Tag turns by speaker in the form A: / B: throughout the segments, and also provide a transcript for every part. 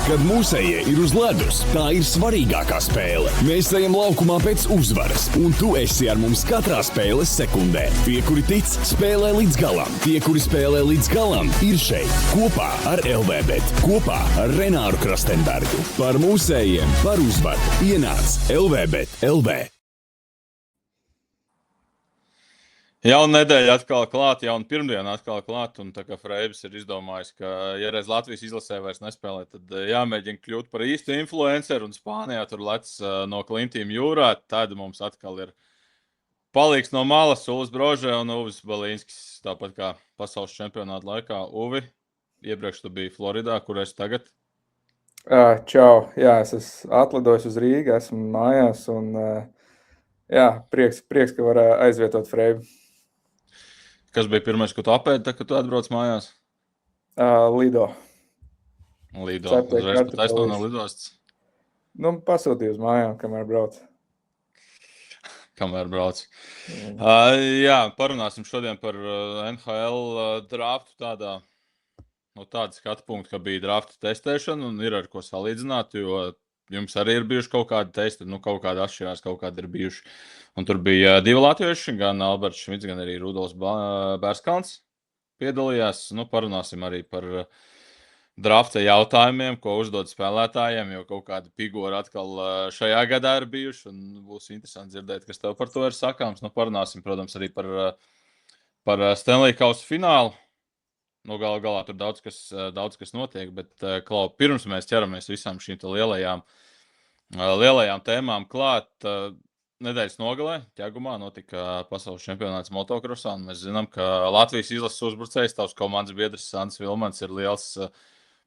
A: Kad mūsējie ir uz ledus, tā ir svarīgākā spēle. Mēs ejam laukumā pēc uzvaras, un tu esi ar mums katrā spēles sekundē. Tie, kuri tic, spēlē līdz galam. Tie, kuri spēlē līdz galam, ir šeit. Kopā ar LVBet, kopā ar Renāru Krastenbergu. Par mūsējiem, par uzvaru. Ienāc LVBet LV.
B: Jauna nedēļa atkal klāt, jauna pirmdiena atkal klāt, un tā kā Freibs ir izdomājis, ka, ja reiz Latvijas izlasē vairs nespēlē, tad jāmēģina kļūt par īstu influenceru, un Spānijā tur lec no klintīm jūrā, tad mums atkal ir palīgs no malas Uvis Brožē un Uvis Balīnskis, tāpat kā pasaules čempionāta laikā. Uvi, iepriekš tu biji Floridā, kur esi tagad?
C: Čau, jā, es esmu atlidojis uz Rīgu, esmu mājās, un jā, prieks, ka var aizvietot Freibu.
B: Kas bija pirmais, ko tu apēdi, kad tu atbrauc mājās?
C: Lido.
B: Uzreiz pat aizstāv no lidostas?
C: Nu, pasūtīju uz mājām, kamēr brauc.
B: Jā, parunāsim šodien par NHL draftu tāda skatu punkta, ka bija draftu testēšana un ir ar ko salīdzināt, jo jums arī ir bijuši kaut kādi testi, kaut kādi atšķirās, kaut kādi ir bijuši. Un tur bija divi latvieši, gan Alberts Šmits, gan arī Rudolfs Bērskalns piedalījās. Parunāsim arī par drafta jautājumiem, ko uzdod spēlētājiem, jo kaut kādi figūri atkal šajā gadā ir bijuši, un būs interesanti dzirdēt, kas tev par to ir sakāms. Parunāsim, protams, arī par Stanley Kausa finālu. Galā tur daudz kas notiek, bet, Klau, pirms mēs ķeramies visām šīm lielajām tēmām klāt, nedēļas nogalē Ķegumā notika pasaules čempionāts motokrosā, un mēs zinām, ka Latvijas izlases uzbrucējs, tavs komandas biedrs Sandis Vilmans ir liels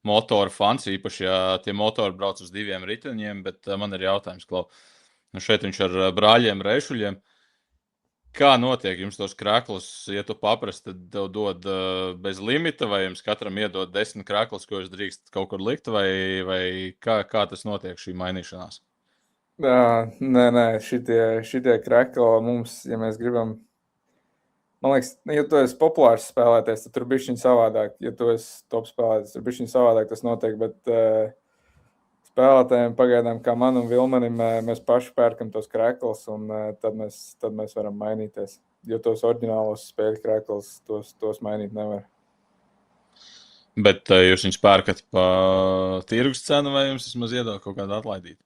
B: motoru fans, īpaši, ja tie motori brauc uz diviem riteņiem, bet man ir jautājums, Klau, šeit viņš ar brāļiem Reišuļiem. Kā notiek jums tos krāklus, ja tu paprast, tad tev dod bez limita, vai jums katram iedod 10 krāklus, ko jūs drīkst kaut kur likt, vai kā tas notiek šī mainīšanās?
C: Nē, šitie krākli mums, ja mēs gribam, man liekas, ja tu esi populārs spēlētājs, tad tur bišķiņ savādāk, ja tu esi top spēlētājs, tur bišķiņ savādāk tas notiek, bet spēlētājiem pagaidām, kā man un Vilmanim, mēs paši pērkam tos krēklus, un tad mēs varam mainīties. Jo tos oriģinālos spēļu krēklus, tos mainīt nevar.
B: Bet jūs viņus pērkat pa tirgus cenu, vai jums vismaz iedod kaut kādu atlaidīti?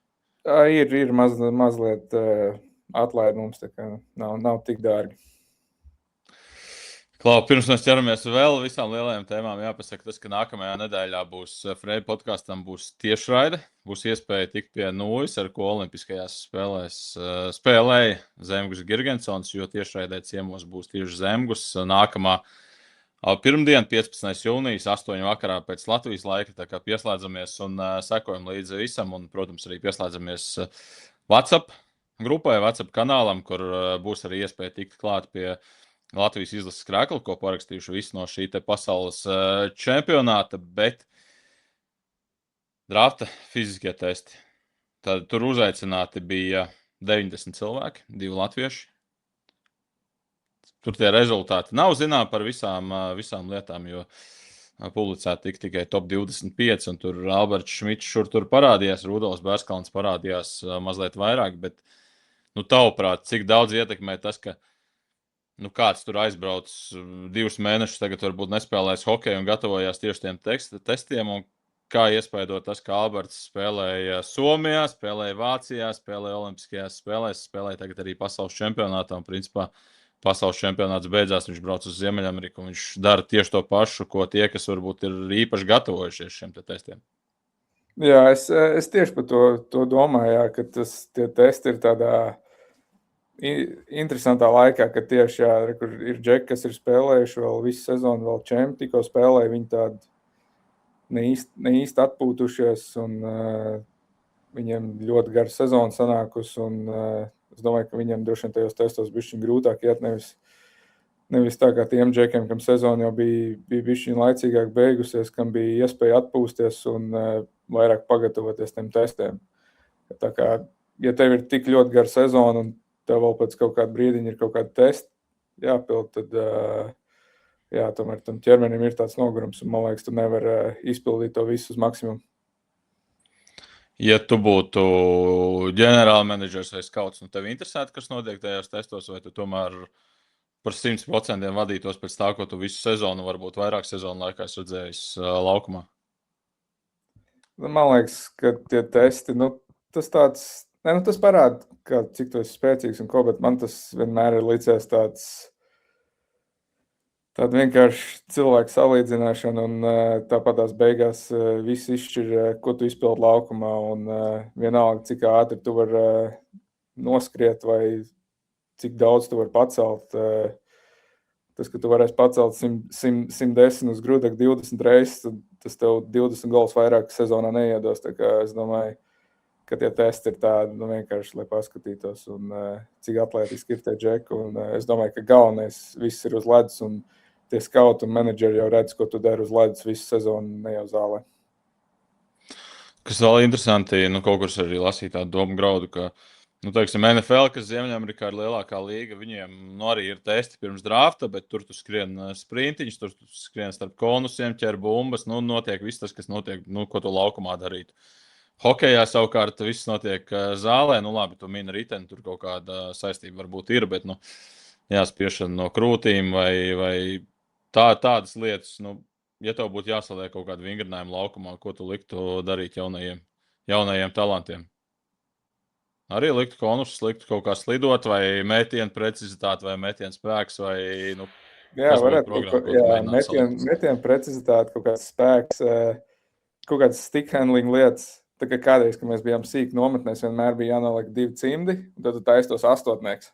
C: Ir mazliet atlaid mums, tā kā nav tik dārgi.
B: Klau, pirms mēs ķeramies vēl visām lielajām tēmām, jāpasaka tas, ka nākamajā nedēļā būs Freiba podkastam būs tiešraide. Būs iespēja tikt pie Nūjas, ar ko olimpiskajās spēlēs spēlēja Zemgus Girgensons, jo tiešraidē ciemos būs tieši Zemgus. Nākamā pirmdiena, 15. jūnijas, 8 vakarā pēc Latvijas laika, tā kā pieslēdzamies un sekojam līdzi visam, un, protams, arī pieslēdzamies WhatsApp grupai, WhatsApp kanālam, kur būs arī iespēja tikt klāt pie Latvijas izlases krēkli, ko parakstījuši visi no šī te pasaules čempionāta, bet drafta fiziskie testi. Tad tur uzaicināti bija 90 cilvēki, 2 latvieši. Tur tie rezultāti nav zinām par visām lietām, jo publicēti tikai top 25, un tur Alberts Šmits tur parādījās, Rudolfs Bērskalns parādījās mazliet vairāk, bet, tavuprāt, cik daudz ietekmē tas, ka kāds tur aizbrauc 2 mēnešus, tagad varbūt nespēlēs hokeju un gatavojās tieši tiem testiem, un kā iespaido tas, ka Alberts spēlēja Somijā, spēlēja Vācijā, spēlēja Olimpiskajās spēlēs, spēlēja tagad arī pasaules čempionātā, un principā pasaules čempionāts beidzās, viņš brauc uz Ziemeļameriku, un viņš dara tieši to pašu, ko tie, kas varbūt ir īpaši gatavojušies šiem testiem.
C: Jā, es tieši par to domāju, jā, ka tie testi ir tādā interesantā laikā, ka tieši kur ir džeki, kas ir spēlējuši vēl visu sezonu, vēl čempi, tikko spēlēja, viņi tādi ne īsti atpūtušies, un viņiem ļoti gara sezona sanākus, un es domāju, ka viņiem droši vien tajos testos bišķiņ grūtāk iet, nevis tā kā tiem džekiem, kam sezona jau bija bišķiņ laicīgāk beigusies, kam bija iespēja atpūsties un vairāk pagatavoties tiem testiem. Tā kā, ja tev ir tik ļoti gara sezona, un tev vēl pēc kaut kāda brīdiņa ir kaut kāda testa jāpild, tad tomēr tam ķermenim ir tāds nogurums, un man liekas, tu nevar izpildīt to visu uz maksimumu.
B: Ja tu būtu ģenerālmenedžers vai skauts, tev interesētu, kas notiek tajos testos, vai tu tomēr par 100% vadītos pēc tā, ko tu visu sezonu, varbūt vairāk sezonu laikā esi redzējis laukumā?
C: Man liekas, ka tie testi, tas tāds, tas parāda, cik tu esi spēcīgs un ko, bet man tas vienmēr ir licies tāda vienkārši cilvēku salīdzināšana, un tāpat tās beigās viss izšķir, ko tu izpildi laukumā, un vienalga, cik ātri tu vari noskriet vai cik daudz tu vari pacelt. Tas, ka tu varēsi pacelt 110 uz grudaka 20 reizes, tad tas tev 20 gols vairāk sezonā neiedos. Tā kā es domāju, ka tie testi ir tādi, vienkārši, lai paskatītos, un cik atlētiski ir tie džeki. Un es domāju, ka galvenais viss ir uz ledus, un tie skauti un menedžeri jau redz, ko tu dari uz ledus visu sezonu, ne jau zālē.
B: Kas vēl interesanti, kaut kur arī lasīt tādu domu graudu, ka teiksim, NFL, kas Ziemeļamerikā ir lielākā līga, viņiem arī ir testi pirms drafta, bet tur tu skrien sprintiņus, tur tu skrien starp konusiem, ķer bumbas, notiek viss tas, kas notiek, ko tu laukumā darītu. Hokejā savukārt viss notiek zālē, labi, tu mini riteni, tur kaut kāda saistība varbūt ir, bet, jāspiešana no krūtīm vai tādas lietas, ja tev būtu jāsaliek kaut kādu vingrinājumu laukumā, ko tu liktu darīt jaunajiem talantiem? Arī liktu konusus, liktu kaut kā slidot, vai metienu precizitāti, vai metienu spēks, vai
C: jā, varētu metienu precizitāti, kaut kāds spēks, kaut kāds stick handling lietas. Tā kā kādreiz, kad mēs bijām sīki nometnēs, vienmēr bija jānoliek 2 cimdi, un tad tu taisi tos 8-nieks.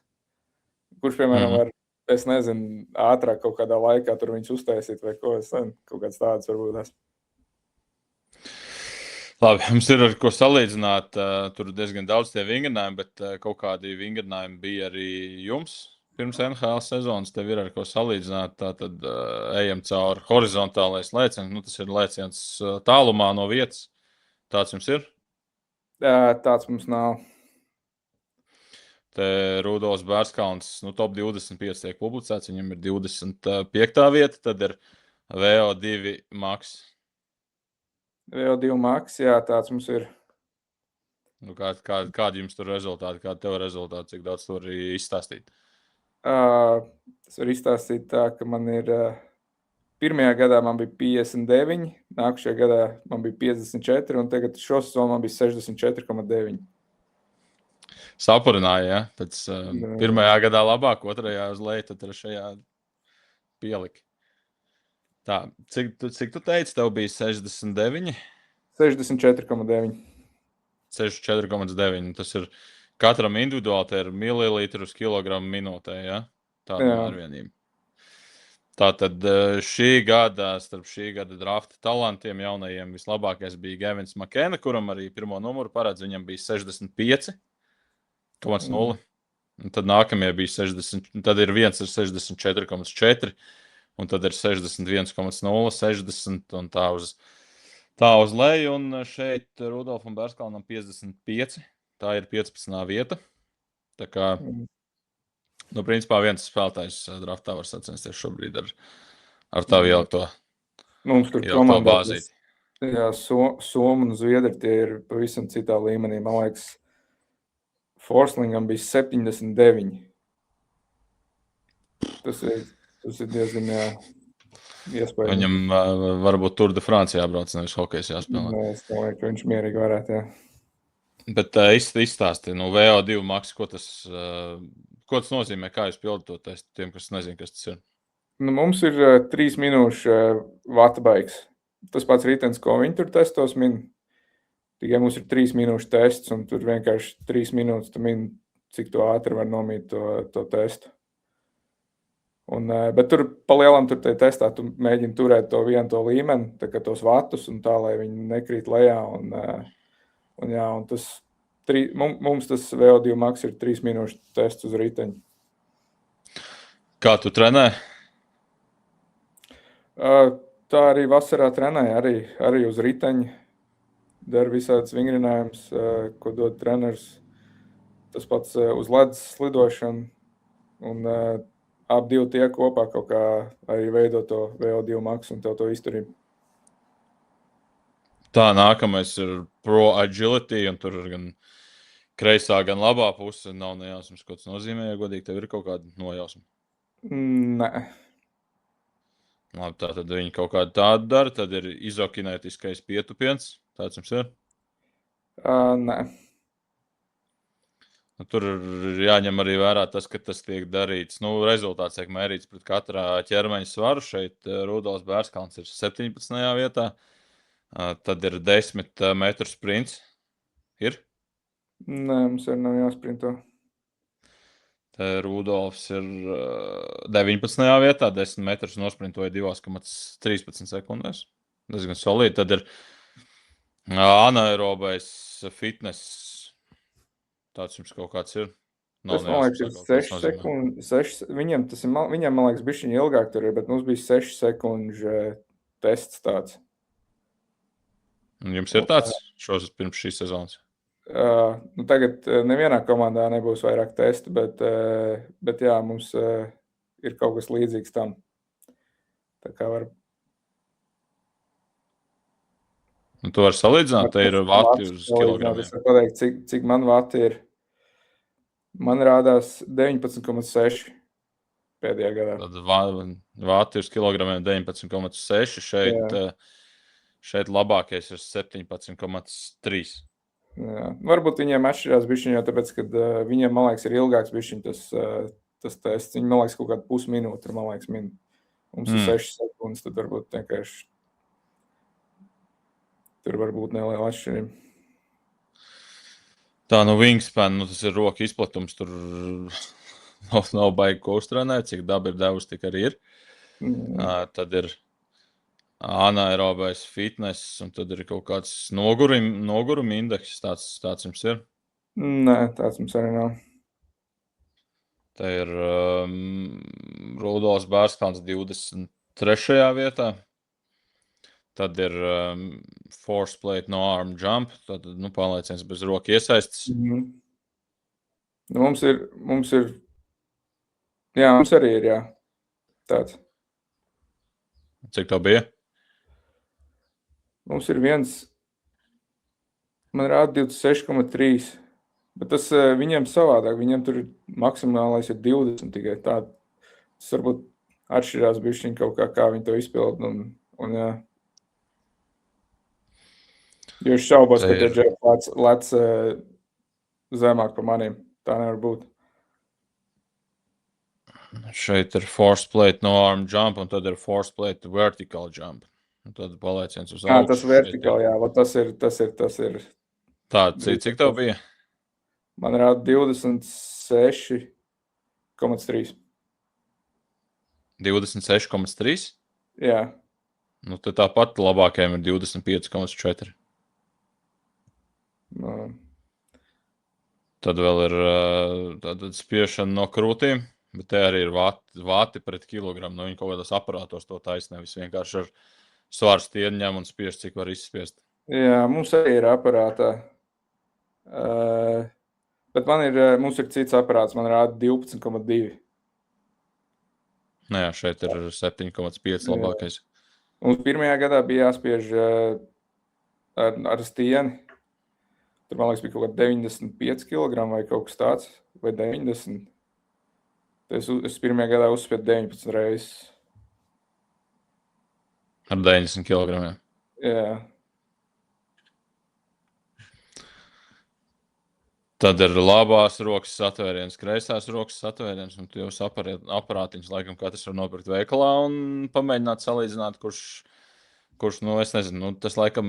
C: Kurš, piemēram, var, es nezinu, ātrāk kaut kādā laikā tur viņus uztaisīt, vai ko, es nezinu, kaut kāds tāds varbūt esmu.
B: Labi, mums ir ar ko salīdzināt. Tur diezgan daudz tie vingrinājumi, bet kaut kādi vingrinājumi bija arī jums. Pirms NHL sezonas tev ir ar ko salīdzināt. Tad ejam cauri horizontālais lēciens. Tas ir lēciens tālumā no vietas. Tāds jums ir?
C: Tāds mums nav.
B: Te Rudolfs Bērskalns, top 25 tiek publicēts. Viņam ir 25. vieta. Tad ir VO2 Max.
C: VO2 Max, jā, tāds mums ir.
B: Kādi jums tur rezultāti, kādi tev rezultāti, cik daudz tur izstāstīt?
C: Es varu izstāstīt tā, ka man ir pirmajā gadā man bija 59, nākušajā gadā man bija 54, un tagad šo sezonu man bija 64,9.
B: Sapurināja, ja? Tad pirmajā gadā labāk, otrajā uz leju, tad trešajā pielika. Tā, cik tu teici, tev bija 69?
C: 64,9.
B: 64,9. Tas ir katram individuāli, te ir mililitru uz kilogramu minūtē, ja? Tāda mērvienība. Tātad starp šī gada drafta talantiem jaunajiem vislabākais bija Gavins McKenna, kuram arī pirmo numuru paredz, viņam bija 65,0. Un tad nākamie bija 60, tad ir viens ar 64,4. Un tad ir 61,0, 60 un tā uz leju. Un šeit Rudolfam Bērskalnam 55. Tā ir 15. vieta. Tā kā, principā viens spēlētājs draftā var sacensties šobrīd ar tā ielikto
C: bāzīti. Jā, Somu un Zviedri tie ir pavisam citā līmenī. Man liekas, Forslingam bija 79. Tas ir diezgan iespējams.
B: Viņam varbūt Tour de France jābrauc, nevis hokejs jāspēlē.
C: Es domāju, ka viņš mierīgi varētu, jā.
B: Bet izstāsti, VO2 Max, ko tas nozīmē, kā jūs pildat to testu tiem, kas nezin, kas tas ir?
C: Mums ir 3 minūšu vata baigs. Tas pats ritens, ko viņi tur testos min. Tikai mums ir 3 minūšu tests, un tur vienkārši 3 minūtes tu min, cik tu ātri var nomīt to testu. Bet tur palielam tur testā tu mēģini turēt to vienu to līmeni, tā kā tos vatus un tā, lai viņi nekrīt lejā. Un tas, mums tas VO2 Max ir 3 minūšu tests uz riteņa.
B: Kā tu trenē?
C: Tā arī vasarā trenēja, arī uz riteņa. Dara visādas vingrinājumus, ko dod treneris. Tas pats uz ledus slidošanu. Un ap 2 tie kopā kaut kā arī veido to VO2 Max un tev to izturību.
B: Tā, nākamais ir Pro Agility, un tur ir gan kreisā, gan labā puse. Nav nejausmas, ko tas nozīmē, ja godīgi tev ir kaut kāda nojausma.
C: Nē.
B: Labi, tā tad viņi kaut kādu tādu dara. Tad ir izokinētiskais pietupiens. Tāds jums ir?
C: Nē.
B: Nu, tur ir jāņem arī vērā tas, ka tas tiek darīts. Nu, rezultāts tiek mērīts pret katrā ķermeņa svaru. Šeit Rudolfs Bērskalns ir 17. vietā. Tad ir 10 metru sprints. Ir?
C: Nē, mums arī nav jāsprinto.
B: Te Rudolfs ir 19. vietā. 10 metrus nosprintoja 2,13 sekundēs. Diezgan solīdi. Tad ir anaerobais fitness. Tāds jums kaut kāds ir.
C: Tas, man liekas, ir 6 sekundes. Viņam, man liekas, bišķiņ ilgāk tur ir, bet mums bija 6 sekundžu tests tāds.
B: Un jums ir tāds šos pirms šīs sezonas?
C: Nu, tagad nevienā komandā nebūs vairāk testu, bet jā, mums ir kaut kas līdzīgs tam. Tā kā var...
B: Un tu vari salīdzināt, te ir vati uz kilogramiem.
C: Es varu pateikt, cik man vati ir. Man rādās 19,6 pēdējā gadā.
B: Tad vati uz kilogramiem 19,6. Šeit labākais ir 17,3.
C: Jā. Varbūt viņiem atšķirās bišķiņ, jo tāpēc, kad viņiem, man liekas, ir ilgāks bišķiņ tas tests. Viņi, man liekas, kaut kādu pusminūti, man liekas, min. Mums ir 6 sekundes, tad varbūt vienkārši tur varbūt neliela atšķirība.
B: Tā, nu, wingspan, nu, tas ir roka izplatums, tur nav baigi ko uztrenēt, cik daba ir devusi, tik arī ir. Tad ir anaerobais fitness, un tad ir kaut kāds noguruma indeks, tāds jums ir?
C: Nē, tāds mums arī nav.
B: Te ir Rudolfs Bērskalns 23. vietā. Tad ir force plate no arm jump, tad, nu, pārlieciens bez roka iesaistas.
C: Nu, mums ir, jā, mums arī ir, jā, tāds.
B: Cik tev bija?
C: Mums ir man rāda 26,3, bet tas viņiem savādāk, viņiem tur maksimālais ir 20 tikai tā. Tas varbūt atšķirās bišķiņ kaut kā viņi to izpild, un jā. Jo es šaubos, ka tie Džefs lec zemāk par maniem. Tā nevar būt.
B: Šeit ir force plate no arm jump, un tad ir force plate vertical jump. Un tad palieciens uz augšu.
C: Tas vertikal, jā, tas ir.
B: Tā, cik tev bija?
C: Man rāda 26,3.
B: 26,3?
C: Jā.
B: Nu, tad tāpat labākajiem ir 25,4. Tad vēl ir tāda spiešana no krūtīm, bet te arī ir vati pret kilogramu. Nu, viņi kaut kādos aparātos to taisa, nevis vienkārši ar svāru stieni ņem un spiež, cik var izspiest.
C: Jā, mums arī ir aparātā. Bet mums ir cits aparāts, man rāda 12,2.
B: Nu jā, šeit ir 7,5 labākais.
C: Mums pirmajā gadā bija jāspiež ar stieni. Tur, man liekas, bija kaut kā 95 kg vai kaut kas tāds, vai 90. Es pirmajā gadā uzspiedu 19 reizes.
B: Ar 90 kg?
C: Jā.
B: Tad ir labās rokas satvēriens, kreisās rokas satvēriens, un tu jau aparātiņus laikam katrs var nopirkt veikalā un pamēģināt salīdzināt, kurš, nu, es nezinu, nu, tas laikam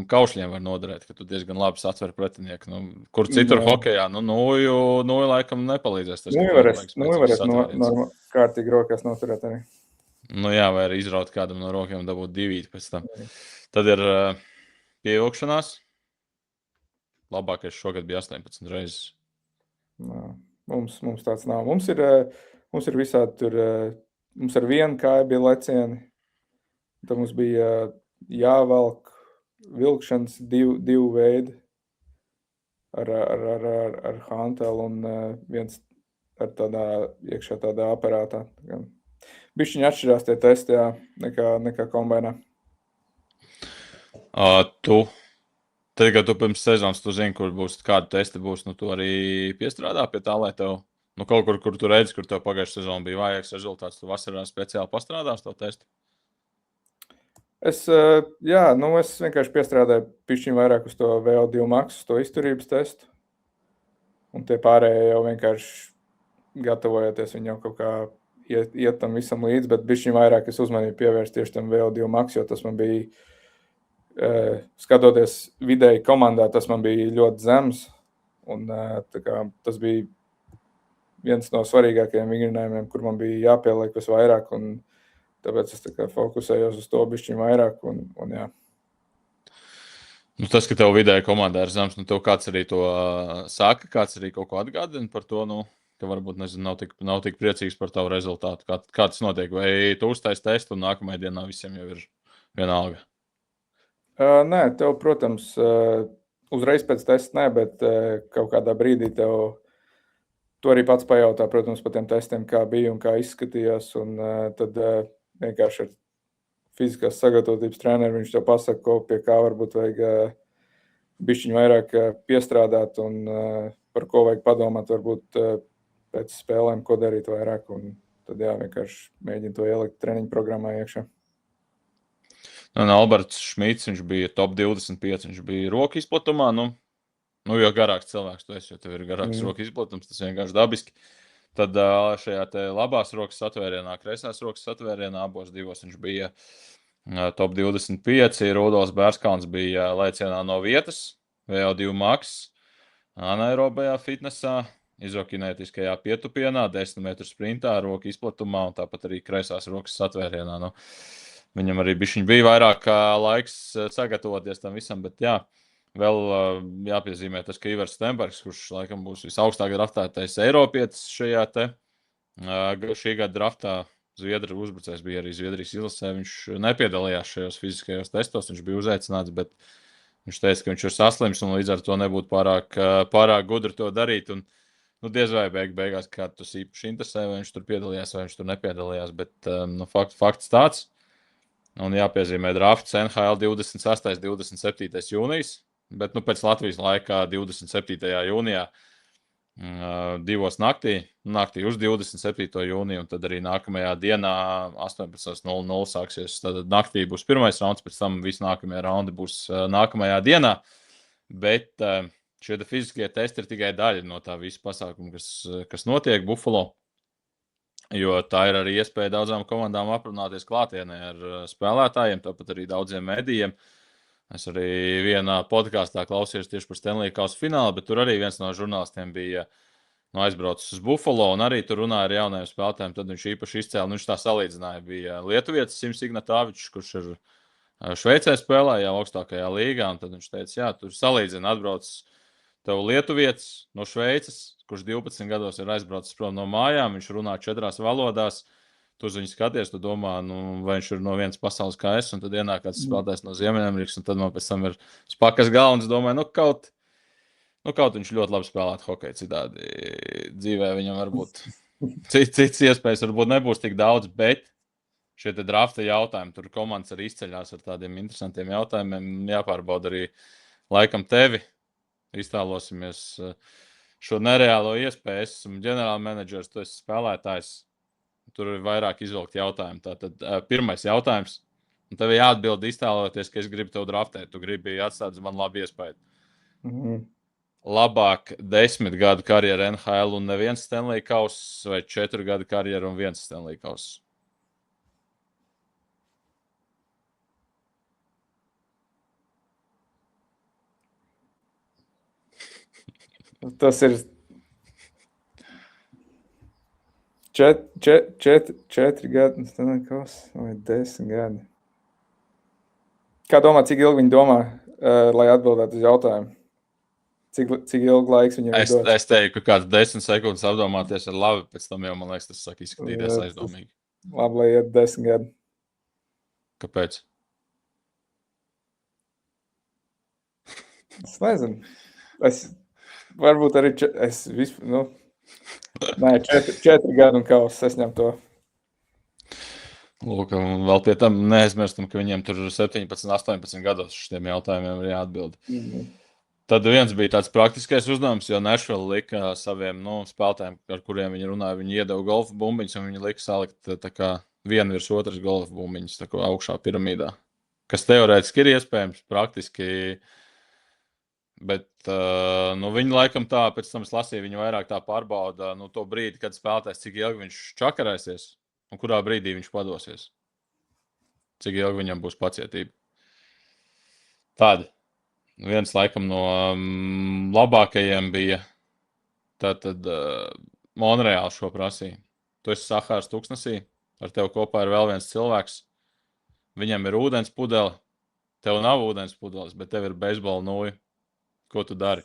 B: kaušļiem var noderēt, ka tu diezgan labi satver pretinieku. Nu, kur citur hokejā, nu, nuju laikam nepalīdzēs.
C: Nuju varēs kārtīgi rokās noturēt arī.
B: Nu jā, vai arī izraut kādam no rokiem dabūt divīti pēc tam. Tad ir pievilkšanās. Labākais šogad bija 18 reizes.
C: Mums tāds nav. Mums ir visādi tur, mums ar vienu kāju bija lecieni. Tad mums bija jāvelk vilkšanas divu veidu ar hantelu un viens ar iekšā tādā aparātā. Bišķiņi atšķirās tie testi, jā, nekā kombainā.
B: Tad, kad tu pirms sezonas tu zini, kur būs, kāda testa būs, tu arī piestrādā pie tā, lai tev kaut kur tu redzi, kur tev pagājušā sezonā bija vājāks rezultāts, tu vasarā speciāli pastrādās to testu?
C: Es vienkārši piestrādāju pišķiņ vairāk uz to VO2 max, uz to izturības testu. Un tie pārējie jau vienkārši gatavojoties, viņi jau kaut kā iet tam visam līdzi, bet pišķiņ vairāk es uzmanību pievērstu tieši tam VO2 max, jo tas man bija, skatoties vidēji komandā, tas man bija ļoti zems. Un tas bija viens no svarīgākajiem vingrinājumiem, kur man bija jāpieliek vairāk, un tāpēc es fokusējos uz to bišķiņ vairāk. Un jā.
B: Tas, ka tev vidēji komandā ir zems, tev kāds arī to saka, kāds arī kaut ko atgādina par to, ka varbūt nav tik priecīgs par tavu rezultātu. Kā tas notiek? Vai tu uztais testu un nākamajā dienā visiem jau ir vienalga?
C: Nē, tev, protams, uzreiz pēc testa nē, bet kaut kādā brīdī tu arī pats pajautā, protams, par tiem testiem, kā bija un kā izskatījās, un tad vienkārši ar fiziskās sagatavotības treneru viņš tev pasaka, ko pie kā varbūt vajag bišķiņ vairāk piestrādāt un par ko vajag padomāt varbūt pēc spēlēm, ko darīt vairāk, un tad vienkārši mēģina to ielikt treniņu programmā iekšā.
B: Alberts Šmits, viņš bija top 25, viņš bija roku izplatumā, jo garāks cilvēks tu esi, jo tev ir garāks roku izplatums, tas vienkārši dabiski. Tad šajā te labās rokas satvērienā, kreisās rokas satvērienā, abos divos viņš bija top 25, Rudolfs Bērskalns bija lēcienā no vietas, VO2 max, anaerobajā fitnesā, izokinētiskajā pietupienā, 10 metru sprintā, roku izplatumā un tāpat arī kreisās rokas satvērienā. Viņam arī bija vairāk laiks sagatavoties tam visam, bet jā, vēl jāpiezīmē tas, ka Ivars Stenbergs, kurš laikam būs visaugstāk draftētais Eiropietis šajā šī gada draftā, Zviedru uzbrucējs bija arī Zviedrijas izlasē, viņš nepiedalījās šajos fiziskajos testos, viņš bija uzaicināts, bet viņš teica, ka viņš ir saslims un līdz ar to nebūtu pārāk gudri to darīt. Un, diez vai beigās kāds tas īpaši interesē, vai viņš tur piedalījās, vai viņš tur nepiedalījās, bet fakts tāds. Un jāpiezīmē drafts NHL 26. 27. jūnijas, bet pēc Latvijas laikā 27. jūnijā 2 naktī uz 27. jūniju, un tad arī nākamajā dienā 18.00 sāksies. Tad naktī būs pirmais rauns, pēc tam visi nākamie raundi būs nākamajā dienā, bet šie fiziskie testi ir tikai daļa no tā visa pasākuma, kas notiek Buffalo. Jo tā ir arī iespēja daudzām komandām aprunāties klātienē ar spēlētājiem, tāpat arī daudziem medijiem. Es arī vienā podkāstā klausījos tieši par Stanley Kausa finālu, bet tur arī viens no žurnālistiem bija aizbraucis uz Buffalo un arī tur runāja ar jaunajiem spēlētājiem. Tad viņš īpaši izcēla, viņš tā salīdzināja, bija lietuvietis Sims Ignatāvičs, kurš ir Šveicē spēlē jau augstākajā līgā, un tad viņš teica, jā, tur salīdzina atbrauc tev lietuvietis no Šveices, kurš 12 gados ir aizbraucis prom no mājām, viņš runā 4 valodās, tu uz viņu skaties, tu domā, vai viņš ir no vienas pasaules kā es, un tad ienāk kāds spēlētājs no Ziemeļamerikas, un tad man pēc tam ir spakas galvas, domāju, kaut viņš ļoti labi spēlētu hokeju, citādi dzīvē viņam varbūt cits iespējas varbūt nebūs tik daudz, bet šie te drafta jautājumi, tur komandas arī izceļās ar tādiem interesantiem jautājumiem, jāpārbauda arī laikam tevi, iztālosimies šo nereālo iespēju. Es esmu ģenerālmenedžers, tu esi spēlētājs. Tur ir vairāk izvilkt jautājumu. Tātad pirmais jautājums. Un tev jāatbild iztēloties, ka es gribu tev draftēt. Tu gribi atstāt man labu iespēju. Labāk 10 gadu karjeru NHL un neviens Stanley Kauss vai 4 gadu karjeru un viens Stanley Kauss?
C: Tas ir 4 gadi, vai 10 gadi. Kā domā, cik ilgi viņi domā, lai atbildētu uz jautājumu? Cik ilgi laiks viņam ir dots?
B: Es teiktu, ka kāds 10 sekundes apdomāties ir labi, pēc tam jau, man liekas, tas sāk izskatīties aizdomīgi.
C: Labi, lai iet 10 gadi.
B: Kāpēc?
C: Es nezinu. Varbūt arī 4 gadu un kauss, es ņem to.
B: Lūk, un vēl pie tam neaizmirstam, ka viņiem tur 17, 18 gados šiem jautājumiem ir jāatbild. Tad viens bija tāds praktiskais uzdevums, jo Nashville lika saviem spēlētājiem, ar kuriem viņi runāja, viņi iedeva golfa bumbiņus, un viņi lika salikt tā kā vienu virs otras golfa bumbiņus tā kā augšā piramīdā. Kas teorētiski ir iespējams, praktiski, bet viņi laikam tā, pēc tam es lasīju, viņi vairāk tā pārbauda to brīdi, kad spēlētājs, cik ilgi viņš čakarēsies, un kurā brīdī viņš padosies. Cik ilgi viņam būs pacietība. Tāda. Viens laikam no labākajiem bija tātad Monreāls šo prasīja. Tu esi Sahāras tūkstnesī, ar tevi kopā ir vēl viens cilvēks. Viņam ir ūdens pudele, tev nav ūdens pudeles, bet tev ir beisbola nūja. Ko tu dari?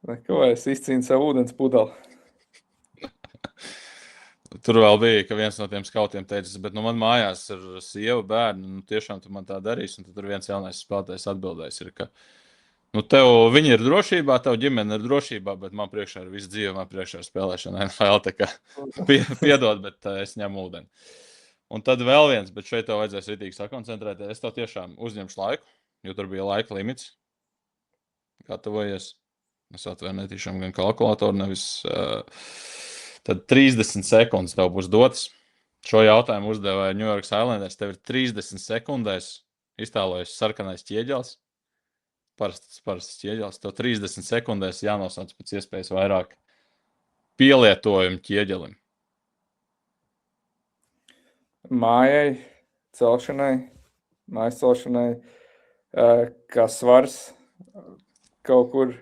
C: Neko, es izcīnu savu ūdens pudeli.
B: Tur vēl bija, ka viens no tiem skautiem teica, bet man mājās ir sieva, bērni, tiešām tu man tā darīsi. Un tad tur viens jaunais spēlētājs atbildējis, ir, ka tev viņi ir drošībā, tev ģimene ir drošībā, bet man priekšā ir viss dzīve, man priekšā ir spēlēšana NHL, tā kā piedod, bet es ņemu ūdeni. Un tad vēl viens, bet šeit tev vajadzēs ritīgi sakoncentrēties. Es tev tiešām uzņemšu laiku, jo tur bija laika limits. Gatavojies. Es atvēru netīšām gan kalkulatoru, nevis... Tad 30 sekundes tev būs dotas. Šo jautājumu uzdevēja New York Islanders. Tev ir 30 sekundēs iztēlojies sarkanais ķieģelis. Parasts ķieģelis. Tev 30 sekundēs jānosauc pēc iespējas vairāk pielietojumu ķieģelim.
C: Mājai, mājas celšanai, kā svars kaut kur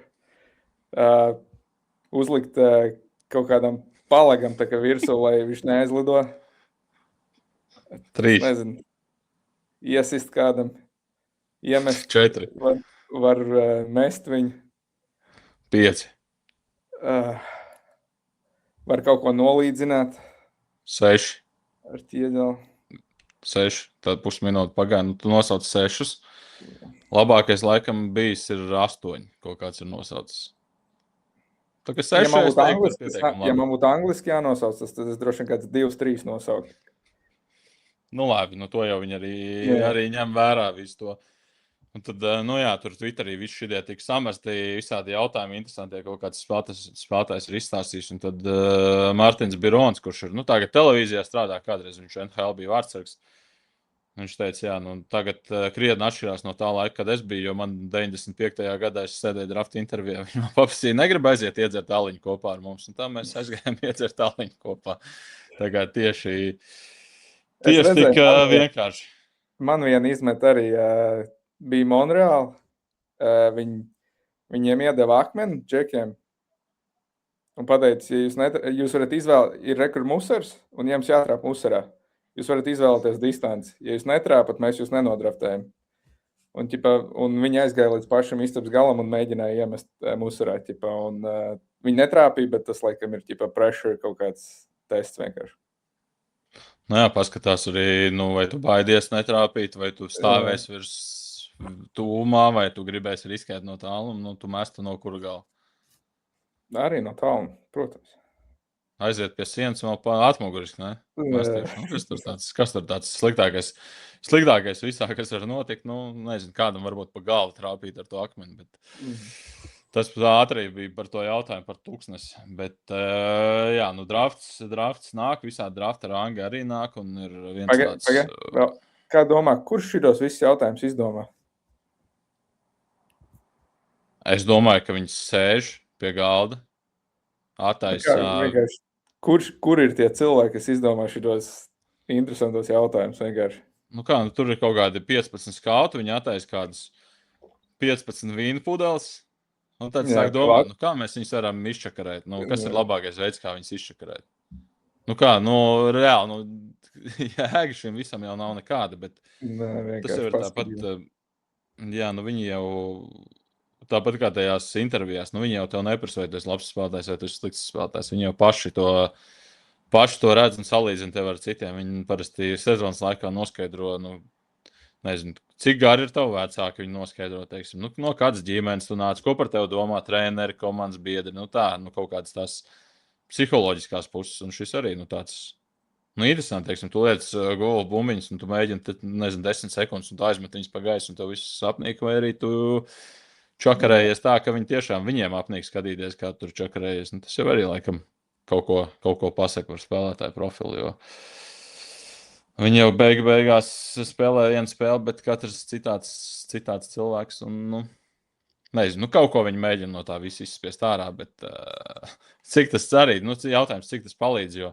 C: uzlikt kaut kādam palagam tā kā virsū, lai viņš neaizlido.
B: 3.
C: Nezinu. Iesist kādam. Iemest.
B: 4.
C: Var mest viņu.
B: 5.
C: Var kaut ko nolīdzināt.
B: 6.
C: Ar ķieģeli.
B: 6. Tad pusminūte pagāja. Tu nosauc 6. Labākais laikam bijis ir 8. Kaut kāds ir nosaucis. Tā kā 6.
C: Ja man būtu angliski jānosauc, tad es droši vien kāds 2-3 nosaukt.
B: Nu labi, to jau viņi arī ņem vērā visu to. Un tad, tur Twitterī viss šitie tik samesti, visādi jautājumi interesanti, ja kaut kāds spēlētājs ir izstāstījis. Un tad Mārtiņš Birons, kurš ir, tagad televīzijā strādā, kādreiz viņš NHL bija vārdsargs. Viņš teica, tagad krietni atšķirās no tā laika, kad es biju, jo man 95. gadā es sēdēju drafta intervijā. Viņš man paprasīja, negrib aiziet iedzert aliņu kopā ar mums. Un tā mēs aizgājām iedzert aliņu kopā. Tagad tieši tik vienkārši.
C: Man viena izmet arī bija Monreāli. Viņiem iedeva akmeni džekiem. Un pateica, ja jūs varat izvēlēt, ir rekur musers, un jums jātrāp muserā. Jūs varat izvēlēties distanci. Ja jūs netrāpat, mēs jūs nenodraftējam. Un viņi aizgāja līdz pašam istabas galam un mēģināja iemest muserā. Viņi netrāpīja, bet tas laikam ir pressure kaut kāds tests vienkārši.
B: Paskatās arī, vai tu baidies netrāpīt, vai tu stāvēs virs tūmā, vai tu gribēsi riskēt no tālu, un tu mestu no kura gala.
C: Arī no tālu, protams.
B: Aiziet pie sienas vēl atmuguriski, ne? Kas tur tāds sliktākais visā, kas var notikt? Nezinu, kādam varbūt pa galvu trāpīt ar to akmeni, bet tas ātri bija par to jautājumu par tūkstnesi. Bet, drafts nāk, visādi drafta rangi arī nāk, un ir viens tāds...
C: Kā domā, kurš šitos visus jautājumus izdomā?
B: Es domāju, ka viņi sēž pie galda.
C: Kur ir tie cilvēki, kas izdomā šitos interesantos jautājumus vienkārši?
B: Tur ir kaut kādi 15 skauti, viņi attaisa kādas 15 vīnu pudeles, un tad sāk domāt, kā mēs viņus varam izčakarēt, kas ir labākais veids, kā viņus izčakarēt. Reāli, jēga šim visam jau nav nekāda, bet tas jau ir tāpat, viņi jau... Tāpat kā tajās intervijās, viņi jau tev neprasa, vai tu esi labs spēlētājs, vai tu esi slikts spēlētājs. Viņi jau paši to redz un salīdzina tev ar citiem. Viņi parasti sezonas laikā noskaidro, cik gari ir tavu vecāki, viņi noskaidro, teiksim, nu, no kādas ģimenes tu nāc, ko par tevi domā treneri, komandas biedri, nu tā, nu kaut kādas tās psiholoģiskās puses, un šis arī, nu tāds, nu interesanti, teiksim, tu liec golu bumbiņas, un tu mēģini, tad, nezinu, 10 sekundes, un tu aizmet viņas pa gaisu, un tev viss apnīk, vai arī tu čakarējies tā, ka viņi tiešām viņiem apnīk skatīties, kā tur čakarējies, nu tas jau arī, laikam, kaut ko pasaka par spēlētāju profilu, jo viņi jau beigās spēlē vienu spēli, bet katrs citāds cilvēks. Un, nu, nezinu, kaut ko viņi mēģina no tā visa izspiest ārā, bet cik tas arī, nu, jautājums, cik tas palīdz, jo,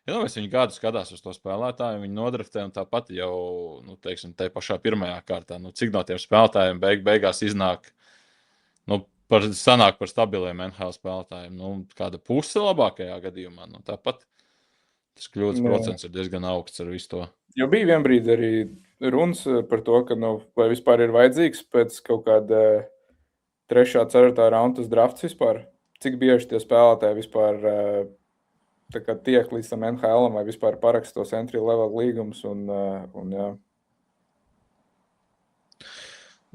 B: ja mēs viņu gadu skatās uz to spēlētāju, viņi nodraftē un tāpat jau, nu, teiksim, te pašā pirmajā kārtā, nu, cik no tiem spēlētājiem beigās iznāk, nu, sanāk par stabiliem NHL spēlētājiem, nu, kāda puse labākajā gadījumā, nu, tāpat. Tas kļūdas procents ir diezgan augsts ar visu to.
C: Jo bija vienbrīd arī runas par to, ka, nu, vai vispār ir vajadzīgs pēc kaut kāda 3. 4. raunda tas drafts vispār. Cik bieži tie spēlētāji vispār tā kā tiek līdz tam NHL-am vai vispār paraksta tos entry level līgumus un jā.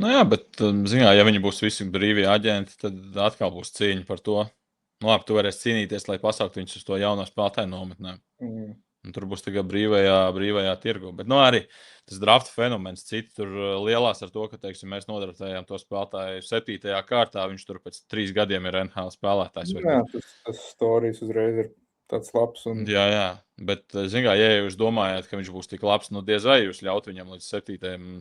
B: Nu jā, bet, zināt, ja viņi būs visi brīvie aģenti, tad atkal būs cīņa par to. Nu, labi, tu varēsi cīnīties, lai pasauktu viņus uz to jauno spēlētāju nometnē. Un tur būs tagad brīvajā tirgu. Bet, nu, arī tas drafta fenomens, citi tur lielās ar to, ka, teiksim, mēs nodraftējām to spēlētāju 7. kārtā, viņš tur pēc 3 gadiem ir NHL spēlētājs.
C: Jā, tas storijas uzreiz ir tāds labs. Un...
B: Jā, bet, zināt, ja jūs domājat, ka viņš būs tik labs, nu, diez vai jūs ļaut viņam līdz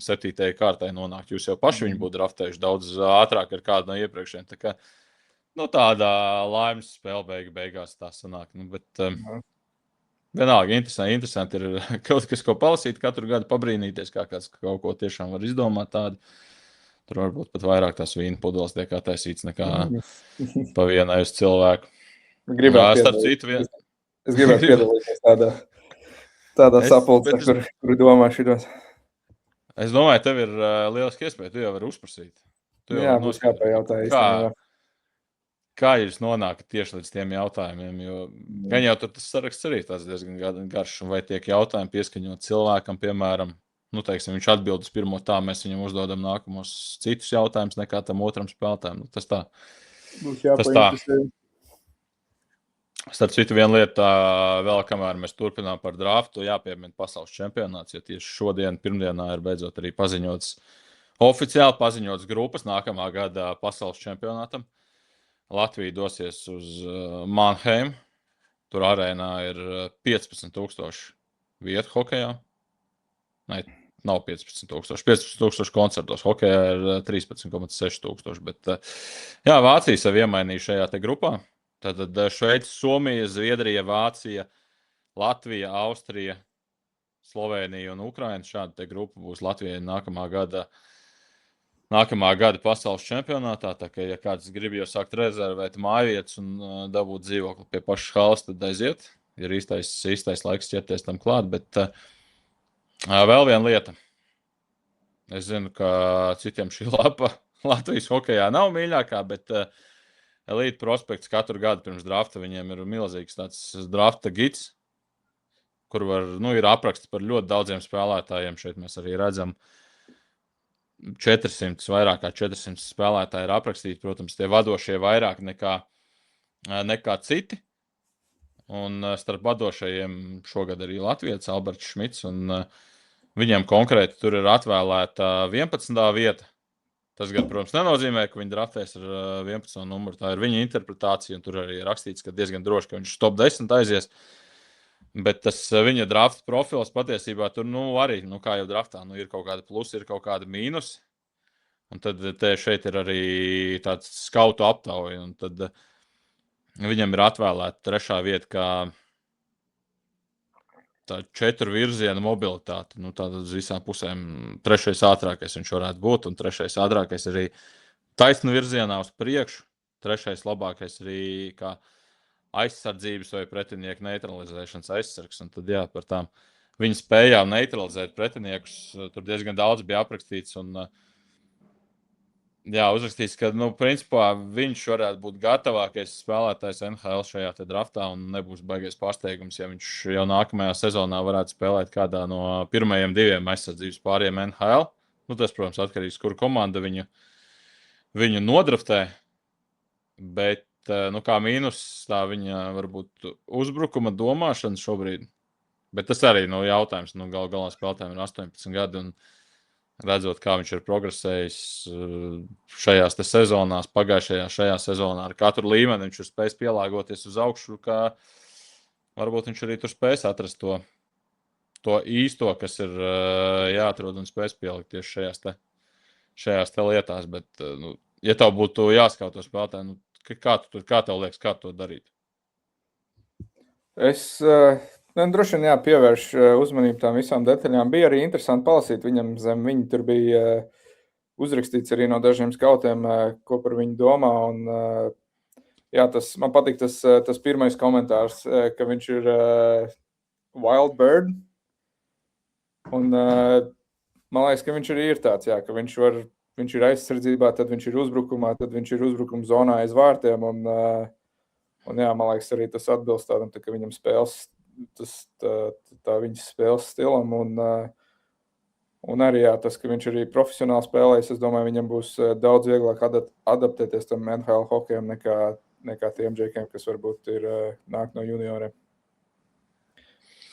B: 7. kārtai nonākt. Jūs jau paši viņu būtu draftējuši daudz ātrāk ar kādu no iepriekšējiem. Tā kā, nu, tāda laimes spēle beigās tā sanāk. Nu, bet vienalga, interesanti ir kaut kas, ko palasīt katru gadu, pabrīnīties, kā kāds kaut ko tiešām var izdomāt tādu. Tur varbūt pat vairāk tās vīna pudeles tiek attaisīts nekā pa vienai uz cilvēku.
C: Es gribētu piedalīties tādā sapulcē, kur domā šitos.
B: Es domāju, tev ir lieliski iespēja, tu jau vari uzprasīt.
C: Jā, būs jāpajautā.
B: Kā jūs nonākat tieši līdz tiem jautājumiem? Jo gan jau tur tas saraksts arī tāds diezgan garš, un vai tiek jautājumi pieskaņot cilvēkam, piemēram, nu, teiksim, viņš atbild uz pirmo tā, mēs viņam uzdodam nākamos citus jautājumus nekā tam otram spēlētājiem. Nu, tas tā.
C: Būs jāpainteresē.
B: Starp citu, viena lieta, vēl kamēr mēs turpinām par draftu, jāpiemina pasaules čempionāts, jo tieši šodien, pirmdienā, ir beidzot arī oficiāli paziņots grupas nākamā gada pasaules čempionātam. Latvija dosies uz Mannheimu. Tur arēnā ir 15,000 vietu hokejā. Nē, nav 15,000. 15,000 koncertos. Hokejā ir 13,600. Bet, jā, Vācija sev iemainīja šajā te grupā. Tad Šveice, Somija, Zviedrija, Vācija, Latvija, Austrija, Slovenija un Ukraina. Šāda te grupa būs Latvijai nākamā gada pasaules čempionātā. Tā kā, ja kāds grib jau sākt rezervēt mājvietas un dabūt dzīvokli pie pašas halas, tad aiziet. Ir īstais laiks ķerties tam klāt. Bet vēl viena lieta. Es zinu, ka citiem šī lapa Latvijas hokejā nav mīļākā, bet Elite prospekts katru gadu pirms drafta viņiem ir milzīgs tāds drafta gids, kur ir apraksts par ļoti daudziem spēlētājiem. Šeit mēs arī redzam vairāk kā 400 spēlētāji ir aprakstīti. Protams, tie vadošie vairāk nekā citi. Un starp vadošajiem šogad arī Latvijas Alberts Šmits. Un viņiem konkrēti tur ir atvēlēta 11. vieta. Tas gan, protams, nenozīmē, ka viņi draftēs ar 11. numuru. Tā ir viņa interpretācija, un tur arī ir rakstīts, ka diezgan droši, ka viņš top 10 aizies. Bet tas viņa drafta profils patiesībā tur arī, kā jau draftā, ir kaut kāda plusi, ir kaut kāda mīnusi. Un tad šeit ir arī tāds skautu aptauja, un tad viņam ir atvēlēta 3. vieta kā tā 4 virziena mobilitāte. Tātad uz visām pusēm 3. ātrākais viņš varētu būt, un 3. ātrākais arī taisnu virzienā uz priekšu. 3. labākais arī kā aizsardzības vai pretinieku neutralizēšanas aizsargs. Un tad, jā, par tām viņa spējām neutralizēt pretiniekus tur diezgan daudz bija aprakstīts. Un, jā, uzrakstīts, ka, principā viņš varētu būt gatavākais spēlētājs NHL šajā te draftā un nebūs baigais pārsteigums, ja viņš jau nākamajā sezonā varētu spēlēt kādā no pirmajiem 2 aizsardzības pāriem NHL. tas, protams, atkarīgs, kur komanda viņu nodraftē, bet, kā mīnus, tā viņa varbūt uzbrukuma domāšana šobrīd. Bet tas arī, jautājums, galā spēlētājiem ir 18 gadi, un redzot, kā viņš ir progresējis šajās sezonās, šajā sezonā, ar katru līmeni viņš ir spējis pielāgoties uz augšu, ka varbūt viņš arī tur spēs atrast to īsto, kas ir jāatrod un spēs pielikt tieši šajās lietās. Bet, ja tev būtu jāskaut to spēlētāju, kā tev liekas, kā to darīt?
C: Es droši vien pievērš uzmanību tām visām detaļām. Bija arī interesanti palasīt viņam zem viņa. Tur bija uzrakstīts arī no dažiem skautiem, ko par viņu domā. Un, man patīk tas pirmais komentārs, ka viņš ir wild bird. Un man liekas, ka viņš arī ir tāds, ka viņš ir aizsardzībā, tad viņš ir uzbrukumā, tad viņš ir uzbrukuma zonā aiz vārtiem. Un man liekas, arī tas atbilst tādam, ka viņam spēles, tā viņa spēles stilam. Un arī tas, ka viņš arī profesionāli spēlējas, es domāju, viņam būs daudz vieglāk adaptēties tam NHL hokejam nekā tiem džekiem, kas varbūt ir nāk no junioriem.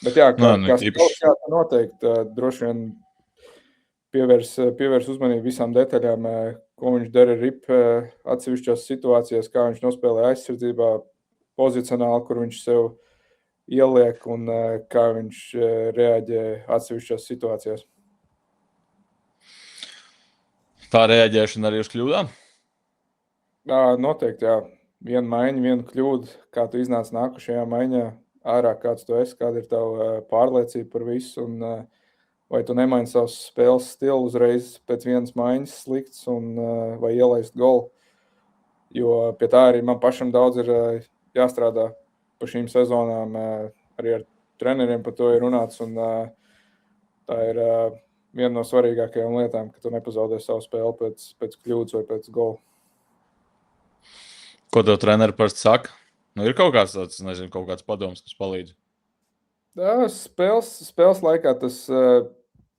C: Bet kā spēlēs, noteikti droši vien pievērs uzmanību visām detaļām, ko viņš dara rip atsevišķās situācijās, kā viņš nospēlē aizsardzībā, pozicionāli, kur viņš sev ieliek un kā viņš reaģē atsevišķās situācijās.
B: Tā reaģēšana arī uz kļūdām?
C: Noteikti, jā. Viena maiņa, viena kļūda, kā tu iznāc nākušajā maiņā, ārā kāds tu esi, kāda ir tava pārliecība par visu, un vai tu nemaini savus spēles stilu uzreiz pēc vienas maiņas slikts, un vai ielaist golu. Jo pie tā arī man pašam daudz ir jāstrādā pa šīm sezonām, arī ar treneriem par to ir runāts, un tā ir viena no svarīgākajām lietām, ka tu nepazaudē savu spēli pēc kļūdas vai pēc gola.
B: Ko tev treneri parasti saka? Ir kaut kāds tāds, nezinu, kaut kāds padoms, kas palīdz?
C: Spēles laikā tas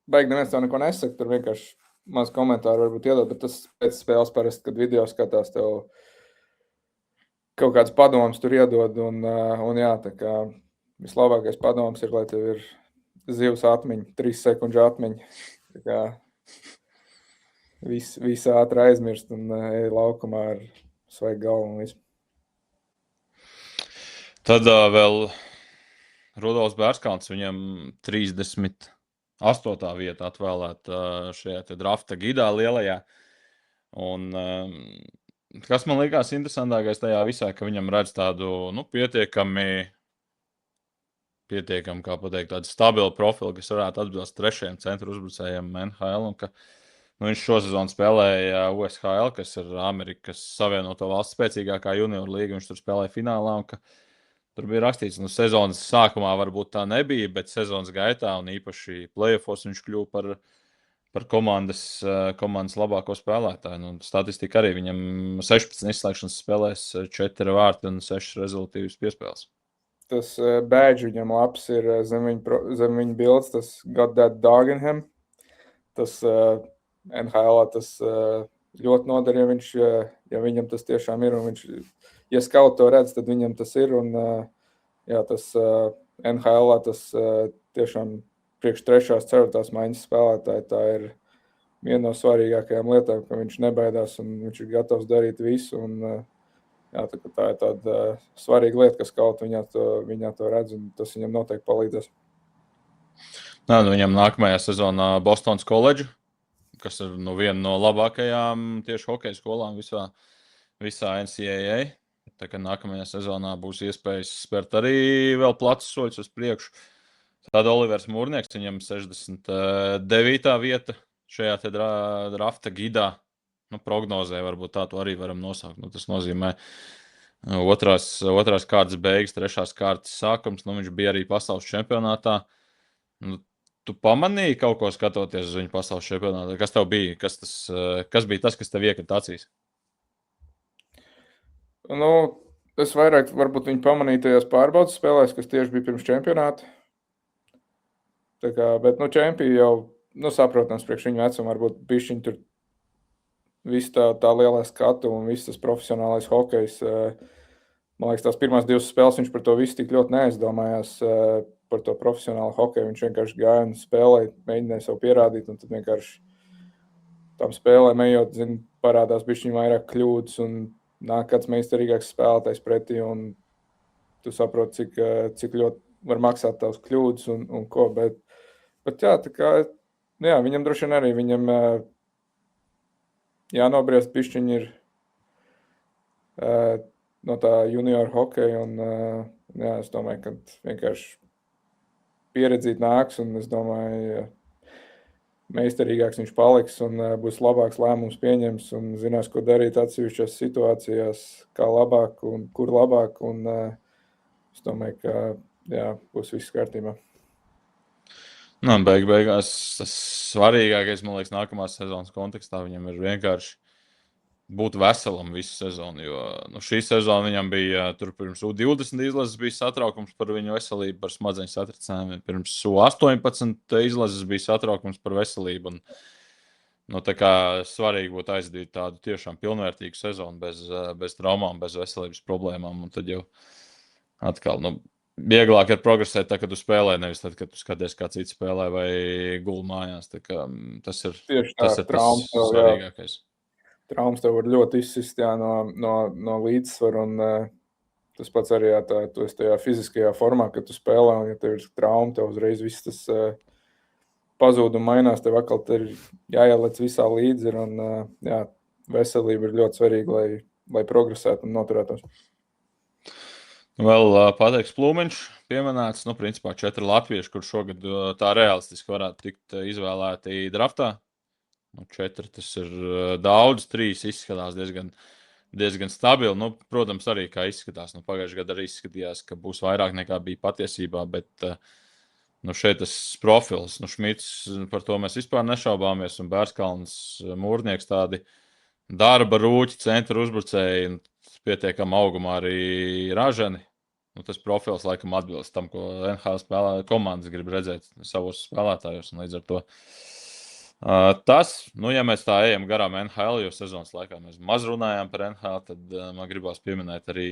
C: beig neviens tev neko nesaka, tur vienkārši maz komentāru varbūt iedod, bet tas pēc spēles parasti, kad video skatās, tev kaut kāds padoms tur iedod, un tā kā vislabākais padoms ir, lai tev ir zivs atmiņa, 3 sekundžu atmiņa, tā kā visu ātri aizmirst un ej laukumā ar svaigu galvu un visu.
B: Tad vēl Rudolfs Bērskāns, viņam 38. vieta atvēlēta šajā drafta gidā lielajā, un kas man likās interesantākais tajā visā, ka viņam redz tādu, pietiekami, kā pateikt, tādu stabilu profilu, kas varētu atbilst 3. centru uzbrucējiem NHL, un ka viņš šosezon spēlēja USHL, kas ir Amerikas Savienoto Valstu spēcīgākā junior līga, viņš tur spēlēja finālā, un ka tur bija rakstīts, sezonas sākumā varbūt tā nebija, bet sezonas gaitā un īpaši playoffos viņš kļuva par komandas labāko spēlētāju. Statistika arī viņam 16 izslēgšanas spēlēs, 4 vārti un 6 rezultīvas piespēles.
C: Tas badge viņam labs ir zem viņa bildes, tas Got That Dog in Him. Tas NHL tas ļoti noder, ja viņam tas tiešām ir, un viņš, ja skaut to redz, tad viņam tas ir, un tas NHL tas tiešām priekš 3. 4. maiņas spēlētāji, tā ir viena no svarīgākajām lietām, ka viņš nebaidās un viņš ir gatavs darīt visu, un tā ir tāda svarīga lieta, kas kaut viņā to redz, un tas viņam noteikti palīdzēs.
B: Viņam nākamajā sezonā Bostonas koledža, kas ir viena no labākajām tieši hokeja skolām visā NCAA. Tā kā nākamajā sezonā būs iespējas spērt arī vēl placus soļus uz priekšu. Tad Olivers Mūrnieks, viņam 69. vieta šajā drafta gidā. Prognozē varbūt tā to arī varam nosaukt. Tas nozīmē otrās kārtas beigas, 3. kārtas sākums. Viņš bija arī pasaules čempionātā. Tu pamanīji kaut ko skatoties uz viņu pasaules čempionātā? Kas tev bija? Kas bija tas, kas tev iekrita acīs?
C: Es vairāk varbūt viņu pamanīju tajās pārbaudas spēlēs, kas tieši bija pirms čempionāta. Bet čempioni jau saprotams, priekš viņu vecumu varbūt bišķiņ tur visu tā lielā skatu un viss tas profesionālais hokejs. Man liekas, tās pirmās 2 spēles viņš par to visu tik ļoti neaizdomājās par to profesionālu hokeju. Viņš vienkārši gāja un spēlēja, mēģināja sev pierādīt, un tad vienkārši tam spēlēm ejot, parādās bišķiņ vairāk kļūdas un nāk kāds meistarīgāks spēlētājs pretī, un tu saproti, cik ļoti var maksāt tavs kļūdas un ko, bet jā, tā kā, jā, viņam droši vien arī, viņam jānobriest bišķiņ ir no tā junior hokeja, un jā, es domāju, ka vienkārši pieredzīt nāks, un es domāju, meistarīgāks viņš paliks un būs labāks lēmums pieņems un zinās, ko darīt atsevišķās situācijās, kā labāk un kur labāk, un es domāju, ka jā, būs viss kārtībā.
B: Beigās tas svarīgākais, man liekas, nākamās sezonas kontekstā viņam ir vienkārši būt veselam visu sezonu, jo šī sezona viņam bija, tur pirms U20 izlases bija satraukums par viņu veselību, par smadzeņu satricinājumiem, pirms U18 izlases bija satraukums par veselību, un tā kā svarīgi būtu aizdīt tādu tiešām pilnvērtīgu sezonu bez traumām, bez veselības problēmām, un tad jau atkal, vieglāk ir progresēt tā, kad tu spēlē, nevis tad, kad tu skaties, kā cits spēlē vai guli mājās, tā kā tas ir tas svarīgākais.
C: Traumas tev var ļoti izsist no līdzsvaru, un tas pats arī tu esi tajā fiziskajā formā, kad tu spēlē, un ja tev ir trauma, tev uzreiz viss tas pazūd un mainās, tev atkal ir jāieliec visā līdzi, un jā, veselība ir ļoti svarīga, lai progresētu un noturētos.
B: Vēl Pateiks Plūmiņš pieminēts, principā 4 latvieši, kur šogad tā realistiski varētu tikt izvēlēti draftā. 4 tas ir daudz, 3 izskatās diezgan stabili. Protams, arī kā izskatās. Pagājušajā gadā arī izskatījās, ka būs vairāk nekā bija patiesībā, bet šeit tas profils, Šmits, par to mēs vispār nešaubāmies, un Bērskalns, Mūrnieks tādi darba rūķi, centra uzbrucēji, pietiekama augumā arī raženi. Tas profils laikam atbilst tam, ko NHL komandas grib redzēt savos spēlētājos, un līdz ar to tas, ja mēs tā ejam garām NHL, jo sezonas laikā mēs maz runājām par NHL, tad man gribās pieminēt arī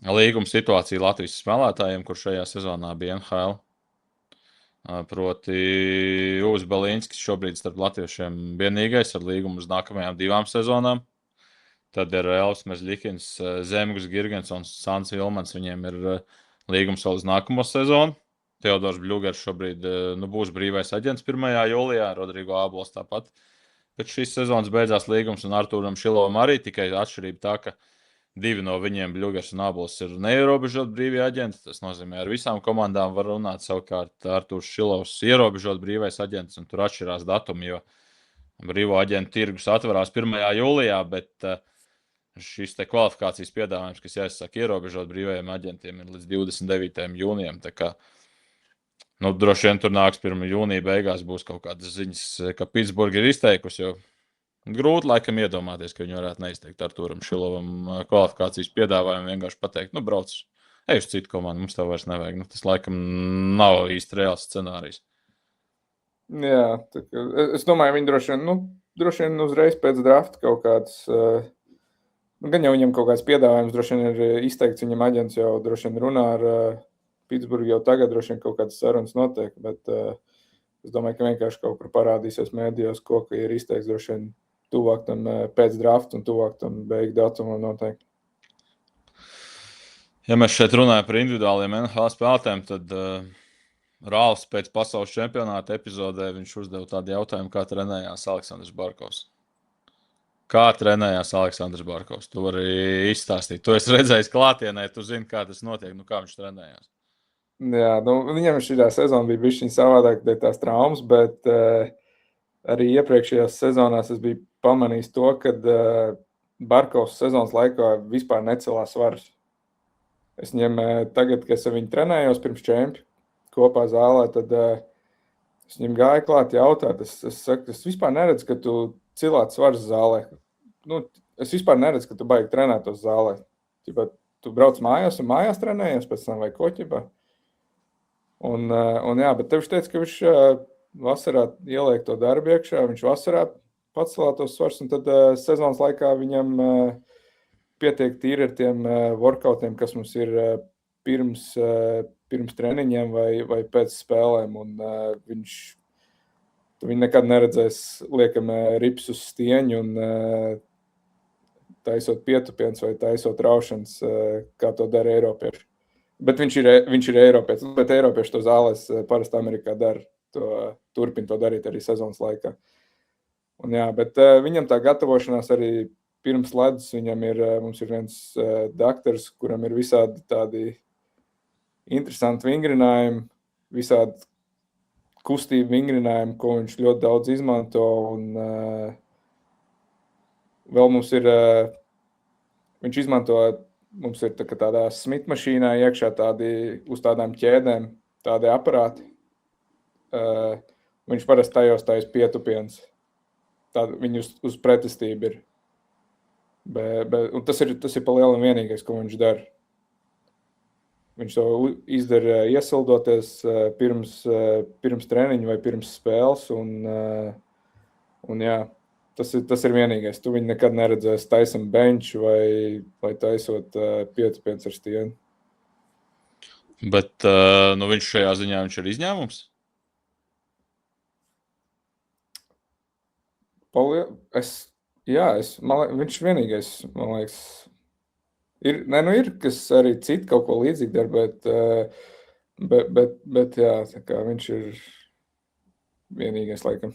B: līguma situāciju Latvijas spēlētājiem, kur šajā sezonā bija NHL. Proti Ūvis Balīnskis šobrīd starp latviešiem vienīgais ar līgumu uz nākamajām 2 sezonām. Tad ir Elvis Mezļikins, Zemgus Girgens un Sants Vilmans, viņiem ir līgums vēl uz nākamo sezonu. Teodors Bļugers šobrīd būs brīvais aģents 1. jūlijā, Rodrigo Ābols tāpat. Pēc šīs sezonas beidzās līgums, un Artūram Šilovam arī tikai atšķirība tā, ka 2 no viņiem, Bļugers un Ābols, ir neierobežot brīvie aģenti. Tas nozīmē, ar visām komandām var runāt, savukārt Artūrs Šilovs ierobežot brīvais aģents, un tur atšķirās datumi, jo brīvo aģentu tirgus atverās 1. jūlijā, bet šis te kvalifikācijas piedāvājums, kas jāizsaka ierobežot brīvajiem aģentiem, ir līdz 29. jūnijam, tā kā droši vien tur nāks 1. jūnija beigās būs kaut kādas ziņas, ka Pitsburga ir izteikusi, jo grūti laikam iedomāties, ka viņi varētu neizteikt Artūram Šilovam kvalifikācijas piedāvājumu, vienkārši pateikt, brauc, ej uz citu komandu, mums tev vairs nevajag. Tas laikam nav īsti reāls scenārijs.
C: Jā, es domāju, viņi droši vien uzreiz pēc drafta kaut kāds, gan jau viņam kaut kāds piedāvājums droši vien ir izteikts, viņam aģents jau droši vien runā ar Pitsburgu jau tagad droši vien kaut kādas sarunas notiek, bet es domāju, ka vienkārši kaut kur parādīsies mēdījos, ka ir izteikts droši vien tuvāk tam pēc drafta un tuvāk tam beigu datumam noteikti.
B: Ja mēs šeit runājam par individuāliem NHL spēlētājiem, tad Rāls pēc pasaules čempionāta epizodē viņš uzdeva tādu jautājumu, kā trenējās Aleksandrs Barkovs. Kā trenējās Aleksandrs Barkovs? Tu vari izstāstīt. Tu esi redzējis klātienē, tu zini, kā tas notiek, kā viņš trenējās.
C: Jā, viņam šī sezona bija bišķiņ savādāk dēļ tās traumas, bet arī iepriekšējās sezonās es biju pamanījis to, ka Barkovs sezonas laikā vispār necelās svarus. Es viņam tagad, kad es ar viņu trenējos pirms čempi kopā zālē, tad es viņam gāju klāt jautāt. Es saku, es vispār neredzu, ka tu cilāt svarus zālē. Es vispār neredzu, ka tu baigi trenētos zālē. Ķipā, tu brauc mājās un mājās trenējies pēc tam vai ko ķipā. Un jā, bet tev viņš teica, ka viņš vasarā ieliek to darbu iekšā, viņš vasarā pacēlā tos svars, un tad sezonas laikā viņam pietiek tīri ar tiem workoutiem, kas mums ir pirms treniņiem vai pēc spēlēm, un viņi nekad neredzēs, liekam, rips uz stieņu un taisot pietupiens vai taisot raušanas, kā to dara Eiropieši. Bet viņš ir Eiropietis, bet Eiropieši to zālēs parasti Amerikā dara, turpina to darīt arī sezonas laikā. Un jā, bet viņam tā gatavošanās arī pirms ledus, mums ir viens daktars, kuram ir visādi tādi interesanti vingrinājumi, visādi kustību vingrinājumi, ko viņš ļoti daudz izmanto, un vēl mums ir, viņš izmanto, mums ir tādā Smith mašīnā iekšā uz tādām ķēdēm, tādi aparāti. Viņš parasti tajos tais pietupiens. Viņi uz pretestību ir. Un tas ir pa lielam vienīgais, ko viņš dara. Viņš to izdara iesildoties pirms treniņa vai pirms spēles, un jā, tas ir vienīgais. Tu viņu nekad neredzēsi taisam bench vai taisot pietupiens ar stieni.
B: Bet viņš šajā ziņā viņš ir izņēmums?
C: Viņš ir vienīgais, man liekas. Ir, kas arī citi kaut ko līdzīgi dara, bet jā, tā kā viņš ir vienīgais, laikam.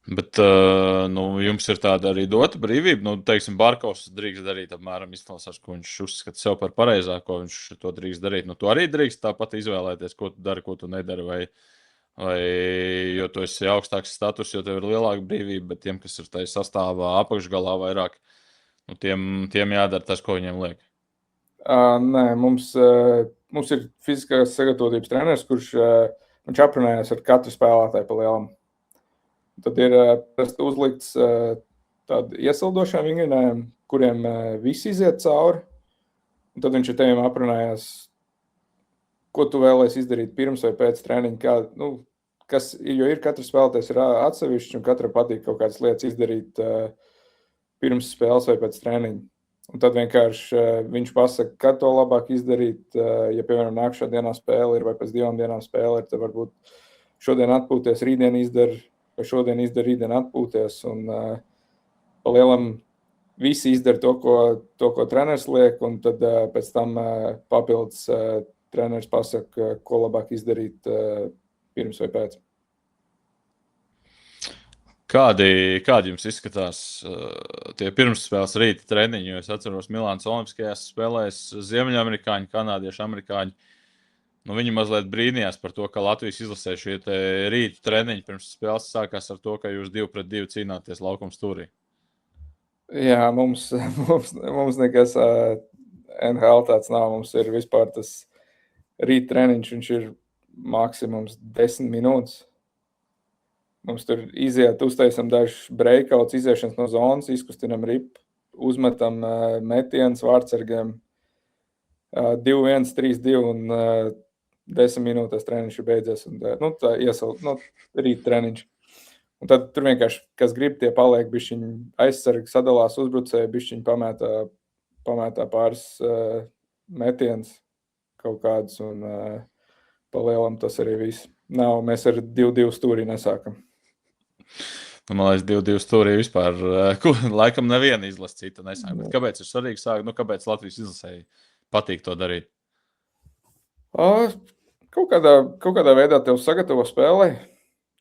B: Bet jums ir tāda arī dota brīvība. Teiksim, Barkovs drīkst darīt apmēram izklausās, ko viņš uzskata sev par pareizāko, viņš to drīkst darīt. Tu arī drīkst tāpat izvēlēties, ko tu dari, ko tu nedari, vai jo tu esi augstāks status, jo tev ir lielāka brīvība, bet tiem, kas ir tajā sastāvā apakšgalā vairāk, tiem jādara tas, ko viņiem liek.
C: Nē, mums ir fiziskās sagatavotības treneris, kurš viņš aprunājās ar katru spēlētāju pa lielam. Tad ir uzlikts tādi iesildošām vingrinājumi, kuriem visi iziet cauri, un tad viņš ar teviem aprunājās, ko tu vēlēsi izdarīt pirms vai pēc treniņa, jo ir katrs spēlētājs ir atsevišķi, un katram patīk kaut kādas lietas izdarīt pirms spēles vai pēc treniņa. Un tad vienkārši viņš pasaka, kad to labāk izdarīt, ja, piemēram, nākšā dienā spēle ir vai pēc 2 dienām spēle ir, tad varbūt šodien atpūties, rītdien izdara, vai šodien izdara, rītdien atpūties, un pa lielam visi izdara to, ko treneris liek, un tad pēc tam papildus treneris pasaka, ko labāk izdarīt pirms vai pēc.
B: Kādi jums izskatās tie pirmsspēles rīta treniņi? Jo es atceros Milānas olimpiskajās spēlēs ziemeļamerikāņi, kanādieši, amerikāņi. Viņi mazliet brīnījās par to, ka Latvijas izlasē šie rīta treniņi pirms spēles sākās ar to, ka jūs 2-2 cīnāties laukuma stūrī.
C: Jā, mums nekas NHL tāds nav. Mums ir vispār tas rīta treniņš, viņš ir maksimums 10 minūtes. Mums tur iziet, uztaisam dažus breakouts, iziešanas no zonas, izkustinam ripu, uzmetam metienus vārtsargiem 2-1, 3-2 un 10 minūtēs treniņš ir beidzies. Un, tā rīta treniņš. Un tad tur vienkārši, kas grib, tie paliek, bišķiņ aizsargi sadalās uzbrucēji, bišķiņ pamētā pāris metienus kaut kādus, un pa lielam tas arī viss. Mēs ar 2-2 stūrī nesākam.
B: Man liekas, 2-2 stūrī vispār, laikam neviena izlasa cita nesāk. Bet kāpēc ir svarīgi sākt? Kāpēc Latvijas izlasēji patīk to darīt?
C: Kaut kādā veidā tev sagatavo spēlē.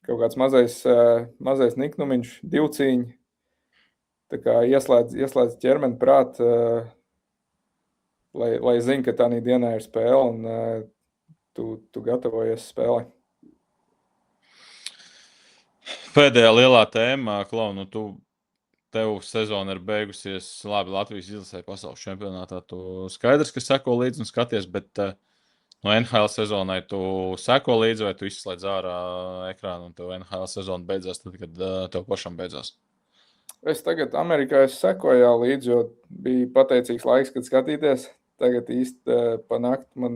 C: Kaut kāds mazais niknumiņš, divcīņi. Tā kā ieslēdz ķermeni prāt, lai zini, ka tādā dienā ir spēle, un tu gatavojies spēlē.
B: Pēdējā lielā tēma, Klau, tev sezona ir beigusies, labi, Latvijas izlasē pasaules čempionātā, tu skaidrs, ka seko līdzi un skaties, bet no NHL sezonai tu seko līdzi vai tu izslēdz ārā ekrānu un tev NHL sezona beidzās tad, kad tev pašam beidzās?
C: Es tagad Amerikā sekoju līdzi, jo bija pateicīgs laiks, kad skatīties. Tagad īsti pa nakti man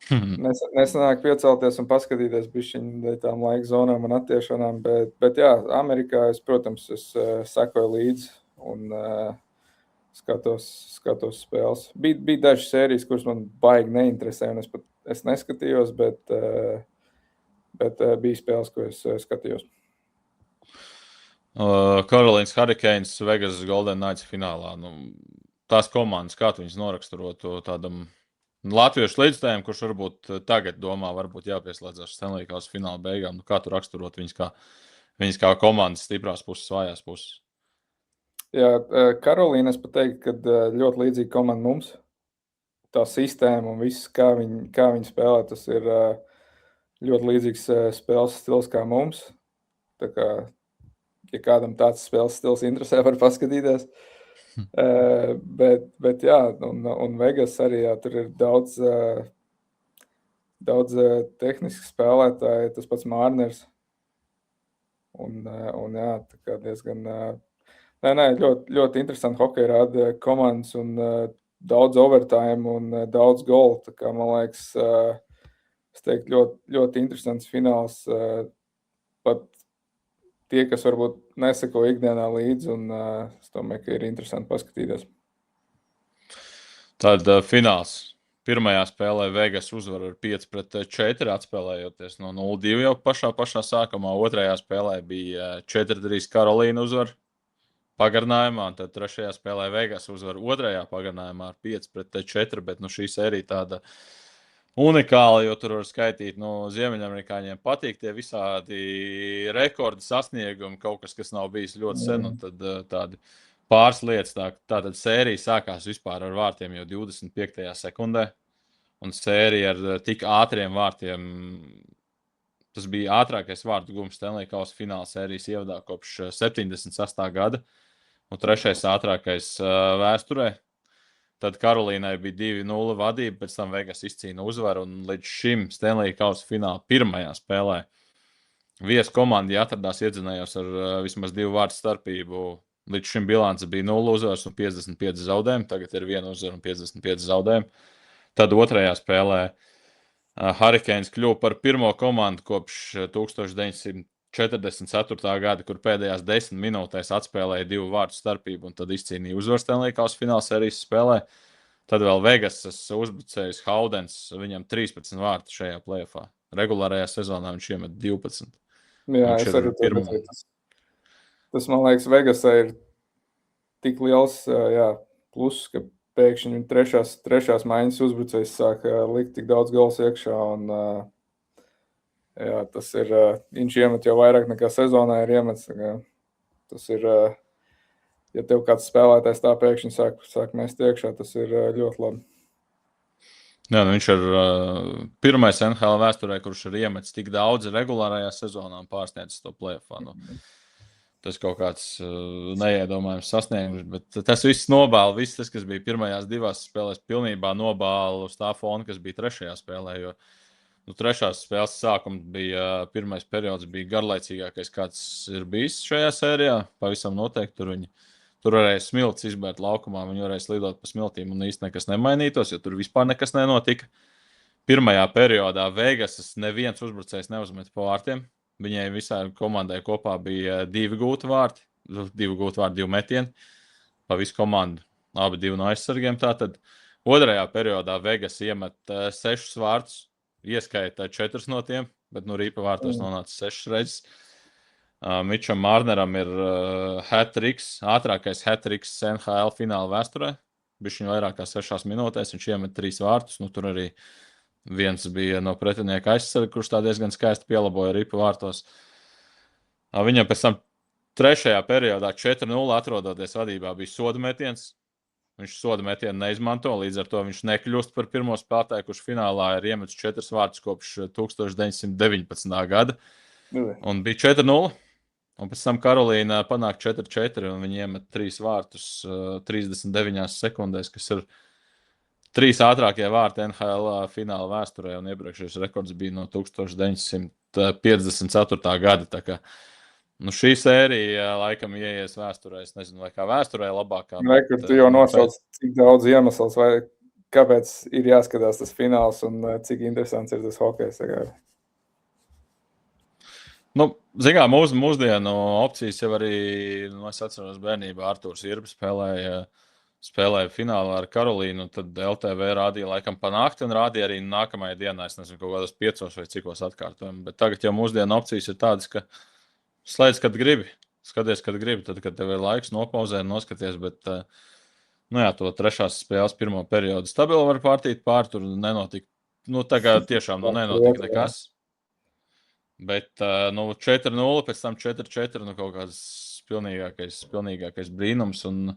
C: Nesanāk piecelties un paskatīties bišķiņ tām laika zonām un attiešanām, bet jā, Amerikā es, protams, sekoju līdzi un skatos spēles. Bija dažas sērijas, kuras man baigi neinteresē, un es neskatījos, bet bija spēles, ko es skatījos.
B: Karolīnas Hurricanes Vegas Golden Knights finālā. Tās komandas, kā tu viņas noraksturotu tādam latviešu līdzstājiem, kurš varbūt tagad domā, varbūt jāpieslēdzās Stanley Kausa fināla beigām. Kā tu raksturot viņas kā komandas stiprās puses, vājās puses?
C: Jā, Karolīna, es pateiktu, ka ļoti līdzīga komanda mums. Tā sistēma un viss, kā viņi spēlē, tas ir ļoti līdzīgs spēles stils kā mums. Tā kā, ja kādam tāds spēles stils interesē, var paskatīties. Bet jā, un Vegas arī jā, tur ir daudz tehniski spēlētāji, tas pats Mārners. Un jā, tā kā diezgan... ļoti, ļoti interesanti hokeja rāda komandas un daudz overtime un daudz golu. Tā kā, man liekas, es teiktu, ļoti, ļoti interesants fināls. Pat tie, kas varbūt neseko ikdienā līdzi, un es domāju, ka ir interesanti paskatīties.
B: Tad fināls. Pirmajā spēlē Vegas uzvar ar 5-4, atspēlējoties no 0-2 jau pašā sākumā. Otrajā spēlē bija 4-3 Karolīna uzvar pagarinājumā, un tad trešajā spēlē Vegas uzvar otrajā pagarinājumā ar 5-4, bet šī sērija tāda unikāla, jo tur var skaitīt, Ziemeļamerikāņiem patīk tie visādi rekordi sasniegumi, kaut kas nav bijis ļoti sen, un tad tādi pāris lietas. Tātad sērija sākās vispār ar vārtiem jau 25. sekundē, un sērija ar tik ātriem vārtiem, tas bija ātrākais vārtu gums Stanley Kausa fināla sērijas ievadā kopš 78. gada, un trešais ātrākais vēsturē. Tad Karolīnai bija 2-0 vadība, pēc tam Vegas izcīna uzvaru, un līdz šim Stanley Kausa fināla pirmajā spēlē viesu komandi atradās iedzinējos ar vismaz 2 vārtu starpību. Līdz šim bilance bija 0 uzvaras un 55 zaudējumi, tagad ir 1 uzvara un 55 zaudējumi. Tad otrajā spēlē Hurricanes kļuva par pirmo komandu kopš 1944. gada, kur pēdējās 10 minūtēs atspēlēja 2 vārtu starpību un tad izcīnīja uzvaru Stanley Kausa fināla sērijas spēlē. Tad vēl Vegasas uzbrucējs Haudens, viņam 13 vārtu šajā play-offā. Regulārajā sezonā viņš iemet 12.
C: Jā, es arī to tas, man liekas, Vegasā ir tik liels pluss, ka pēkšņi trešās maiņas uzbrucējs sāk likt tik daudz gols iekšā, un jā, tas ir, viņš iemet jau vairāk nekā sezonā ir iemets. Tas ir, ja tev kāds spēlētājs tā pēkšņi sāk mest iekšā, tas ir ļoti labi.
B: Jā, viņš ir pirmais NHL vēsturē, kurš ir iemetis tik daudz regulārajā sezonā un pārsniedzis to play-offā. Tas kaut kāds neiedomājams sasniegums, bet tas viss nobāla, viss tas, kas bija pirmajās 2 spēlēs, pilnībā nobāla uz tā fona, kas bija trešajā spēlē, jo trešās spēles sākums bija, pirmais periods bija garlaicīgākais, kāds ir bijis šajā sērijā, pavisam noteikti tur varēja smilts izbērt laukumā, viņi varēja slidot pa smiltīm un īsti nekas nemainītos, jo tur vispār nekas nenotika. Pirmajā periodā Vegasas neviens uzbrucējs neuzmet pa vārtiem. Viņai visai komandai kopā bija 2 gūti vārti, 2 metieni pa visu komandu, abi 2 no aizsargiem. Tātad otrajā periodā Vegas iemet 6 vārtus, ieskaita 4 no tiem, bet Rīpa vārtos nonāca 6 reizes. Mičam Mārneram ir hat-tricks, ātrākais hat-tricks NHL fināla vēsturē. Bišķiņ vairāk kā 6 minūtēs, viņš iemet 3 vārtus, tur arī viens bija no pretinieka aizsarga, kurš tā diezgan skaisti pielaboja Rīpa vārtos. Viņam pēc tam trešajā periodā 4-0 atrodoties vadībā bija soda metiens. Viņš soda metienu neizmanto, līdz ar to viņš nekļūst par pirmo spēlētāju, kurš finālā ir iemetis 4 vārtus kopš 1919. gada. Un bija 4-0. Un pēc tam Karolīna panāk 4-4, un viņi iemet 3 vārtus 39 sekundēs, kas ir 3 ātrākie vārti NHL fināla vēsturē, un iepriekšējais rekords bija no 1954. gada. Tā kā, šī sērija laikam ieies vēsturē, es nezinu, vai kā vēsturē labākā.
C: Tu jau nosauc cik daudz iemesls, vai kāpēc ir jāskatās tas fināls un cik interesants ir tas hokejs.
B: Nu, zinām, mūsdienu opcijas jau arī, es atceros bērnībā, Artūrs Irbs spēlēja finālā ar Karolīnu, tad LTV rādīja laikam pa nakti un rādīja arī nākamajai dienai, es nezinu, kaut kādos 5 vai cikos atkārtojumi. Bet tagad jau mūsdienu opcijas ir tādas, ka slēdz, kad gribi, skaties, kad gribi, tad, kad tev ir laiks nopauzēt, noskaties, bet, to trešās spēles pirmo periodu stabili var pārtīt pār, tur nenotika, tagad tiešām nenotika nekas. Bet 4-0, pēc tam 4-4, kaut kāds pilnīgākais brīnums. Un,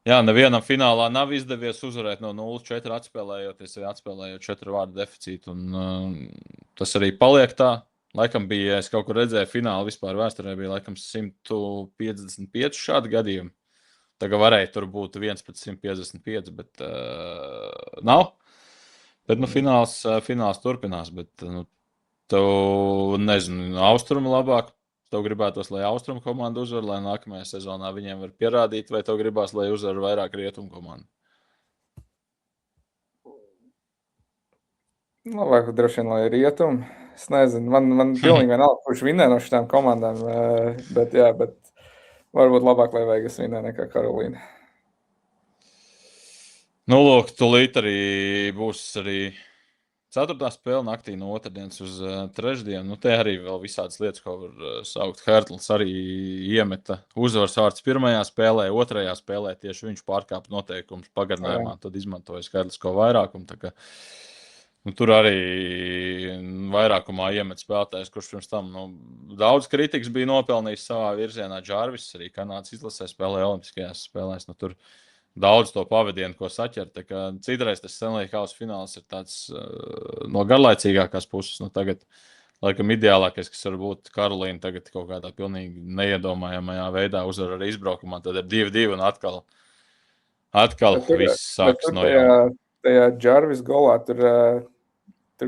B: nevienam finālā nav izdevies uzvarēt no 0-4 atspēlējoties, vai atspēlējot 4 vārdu deficītu. Un, tas arī paliek tā. Laikam bija, es kaut kur redzēju finālu vispār vēsturē, bija laikam 155 šādi gadījumi. Tagad varēja tur būt 1/155, bet nav. Bet fināls turpinās, bet tev, nezinu, austrumu labāk. Tev gribētos, lai austrumu komanda uzvar, lai nākamajā sezonā viņiem var pierādīt, vai tev gribās, lai uzvar vairāk rietumu komandu?
C: Labāk droši vien, lai rietumu. Es nezinu, man pilnīgi vienalga, kurš vinnē no šitām komandām, bet varbūt labāk, lai Vegas vinnē nekā Karolīna.
B: Lūk, tūlīt arī būs arī 4. spēle naktī no otrdienas uz trešdienu. Te arī vēl visādas lietas, ko var saukt. Hertls arī iemeta uzvaras vārds pirmajā spēlē, otrajā spēlē tieši viņš pārkāpa noteikumus pagarinājumā, tad izmantoja skaitlisko vairākumu. Tā kā, tur arī vairākumā iemet spēlētājs, kurš pirms tam daudz kritikas bija nopelnījis savā virzienā. Džārvis arī Kanādas izlasē spēlēja olimpiskajās spēlēs. Tur daudz to pavadienu, ko saķert. Citreiz tas Stanley Kausa fināls ir tāds no garlaicīgākās puses. Tagad, laikam, ideālākais, kas var būt Karolīna, tagad kaut kādā pilnīgi neiedomājamajā veidā uzvar arī izbraukumā. Tad ir 2-2 un atkal viss sāks no jauna.
C: Tajā Džārvis golā tur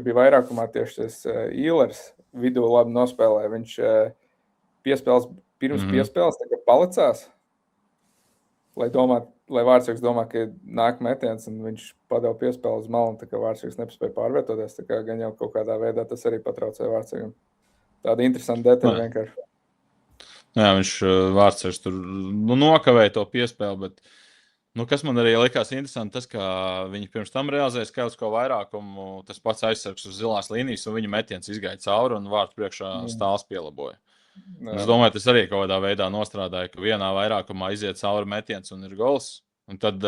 C: bija vairākumā tieši tas Īlers vidū labi nospēlēja. Viņš pirms piespēles palicās. Lai Vārtsargs domā, ka nāk metiens un viņš padeva piespēli uz malu, un tā kā Vārtsargs nepaspēja pārvietoties, tā kā gan jau kaut kādā veidā tas arī patraucēja Vārtsargam. Tāda interesanta detaļa vienkārši.
B: Viņš Vārtsargs tur nokavēja to piespēli, bet kas man arī likās interesanti, tas, ka viņi pirms tam realizēja skaitlisko vairākumu, tas pats aizsargs uz zilās līnijas, un viņa metiens izgāja cauri un Vārts priekšā stāls pielaboja. Es domāju, tas arī kaut kādā veidā nostrādāja, ka vienā vairākumā iziet cauri metiens un ir gols. Un tad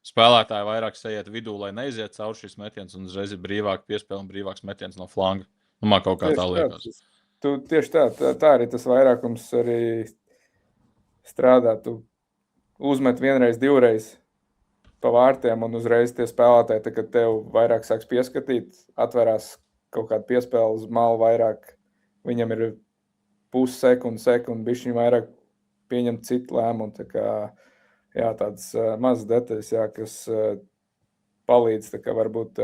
B: spēlētāji vairāk sajiet vidū, lai neiziet cauri šis metiens, un uzreiz ir brīvāk piespēle un brīvāks metiens no flanga. Man kaut kā tā liekas.
C: Tieši tā arī tas vairākums arī strādā. Tu uzmet vienreiz, divreiz pa vārtiem, un uzreiz tie spēlētāji, tad, kad tev vairāk sāks pieskatīt, atverās kaut kāda piespēle uz malu vairāk, viņam ir pussekundu, bišķiņ vairāk pieņemt citu lēmumu. Tā kā, tādas mazas detaļas, kas palīdz tā kā varbūt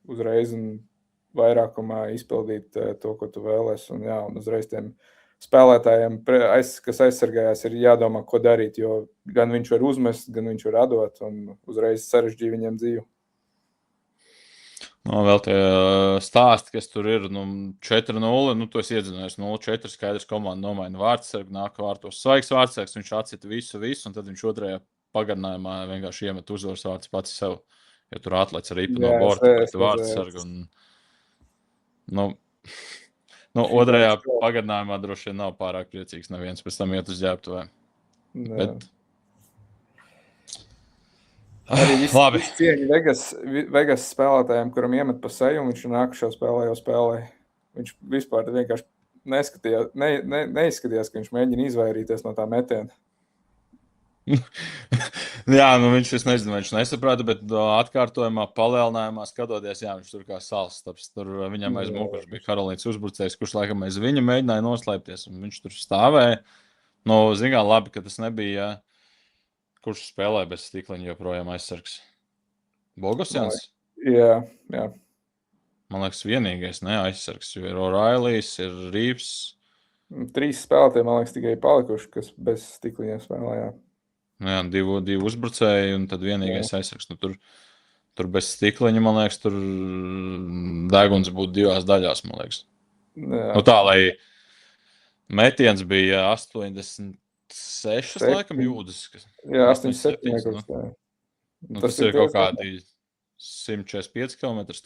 C: uzreiz un vairākumā izpildīt to, ko tu vēlēs. Un uzreiz tiem spēlētājiem, kas aizsargājās, ir jādomā, ko darīt, jo gan viņš var uzmest, gan viņš var atdot, un uzreiz sarežģīja viņiem dzīvi.
B: Vēl tie stāsti, kas tur ir, 4-0, tu esi iedzinājies 0-4, skaidrs komanda nomaina Vārtsargu, nāk vārtos svaigs Vārtsargs, viņš atcita visu, un tad viņš otrajā pagarinājumā vienkārši iemet uzvaras vārds pats sev, jo tur atlec ripa no borta pret Vārtsargu. Otrajā pagarinājumā droši vien nav pārāk priecīgs neviens, pēc tam iet uz ģērbtuvē. Bet
C: arī viss cieņa Vegas spēlētājiem, kuram iemet pa seju, un viņš nākušo spēlē jau spēlēja. Viņš vispār vienkārši neizskatījās, ka viņš mēģina izvairīties no tā metiena.
B: Viņš, es nezinu, viņš nesaprata, bet atkārtojumā, palielinājumā skatoties, viņš tur kā sals. Tur viņam aiz muguras bija Karolīnas uzbrucējs, kurš laikam aiz viņa mēģināja noslēpties, un viņš tur stāvēja. Zinām, labi, ka tas nebija... Kurš spēlē bez stikliņa joprojām aizsargs? Bogosjans?
C: Jā.
B: Man liekas, vienīgais aizsargs, jo ir O'Reillys, ir Rīvs.
C: 3 spēlētāji, man liekas, tikai palikuši, kas bez stikliņiem spēlē,
B: divi uzbrucēji un tad vienīgais aizsargs. Tur Tur bez stikliņa, man liekas, tur deguns būtu 2 daļās, man liekas.
C: Jā.
B: Nu tā, lai metiens bija 86, laikam, jūdzes.
C: Jā, 87.
B: Nu, tas ir kaut kādi 145 km/h.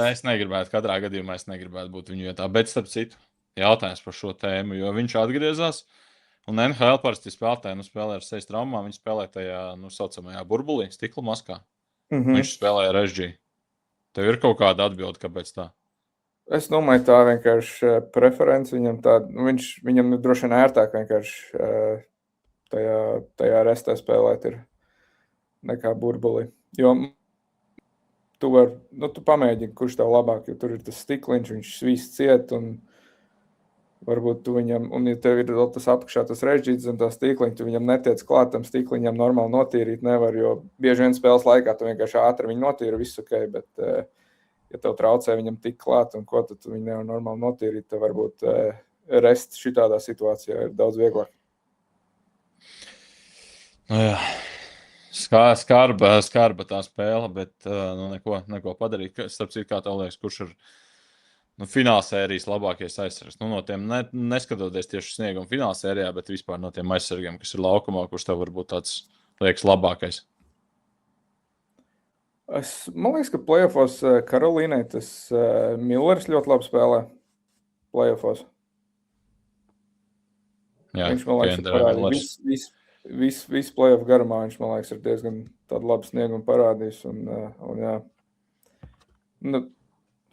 B: Es negribētu, katrā gadījumā es negribētu būt viņu vietā. Bet, starp citu, jautājums par šo tēmu, jo viņš atgriezās. Un NHL parasti spēlētāji spēlē ar sejas traumām. Viņi spēlē tajā, saucamajā burbulī, stikla maskā. Viņš spēlē ar SG. Tev ir kaut kāda atbilde, kāpēc tā?
C: Es domāju, tā vienkārši preference viņam tāda. Viņam droši vien ērtāk vienkārši tajā restē spēlēt ir nekā burbulī. Jo tu pamēģini, kurš tev labāk, jo tur ir tas stikliņš, viņš svīst ciet un varbūt tu viņam, un ja tev ir tas apakšā tas režģīts un tā stīkliņa, tu viņam netiec klāt, tam stīkliņam normāli notīrīt nevar, jo bieži vien spēles laikā tu vienkārši ātri viņu notīri, viss ok, bet ja tev traucē viņam tik klāt un ko, tad tu viņu nevar normāli notīrīt, tad varbūt rest šitādā situācijā ir daudz vieglāk.
B: Jā. Skarba tā spēle, bet neko padarīt. Starp citu, kā tev liekas, kurš ir finālsērijas labākais aizsargs. No tiem neskatoties tieši sniegumu finālsērijā, bet vispār no tiem aizsargiem, kas ir laukumā, kurš tev varbūt tāds liekas labākais.
C: Man liekas, ka playoffos Karolīnai tas Millers ļoti labi spēlē playoffos.
B: Jā,
C: viņš, man liekas, parādījis. Visu playoff garumā viņš, man liekas, ir diezgan tādu labu sniegumu parādījis. Un jā.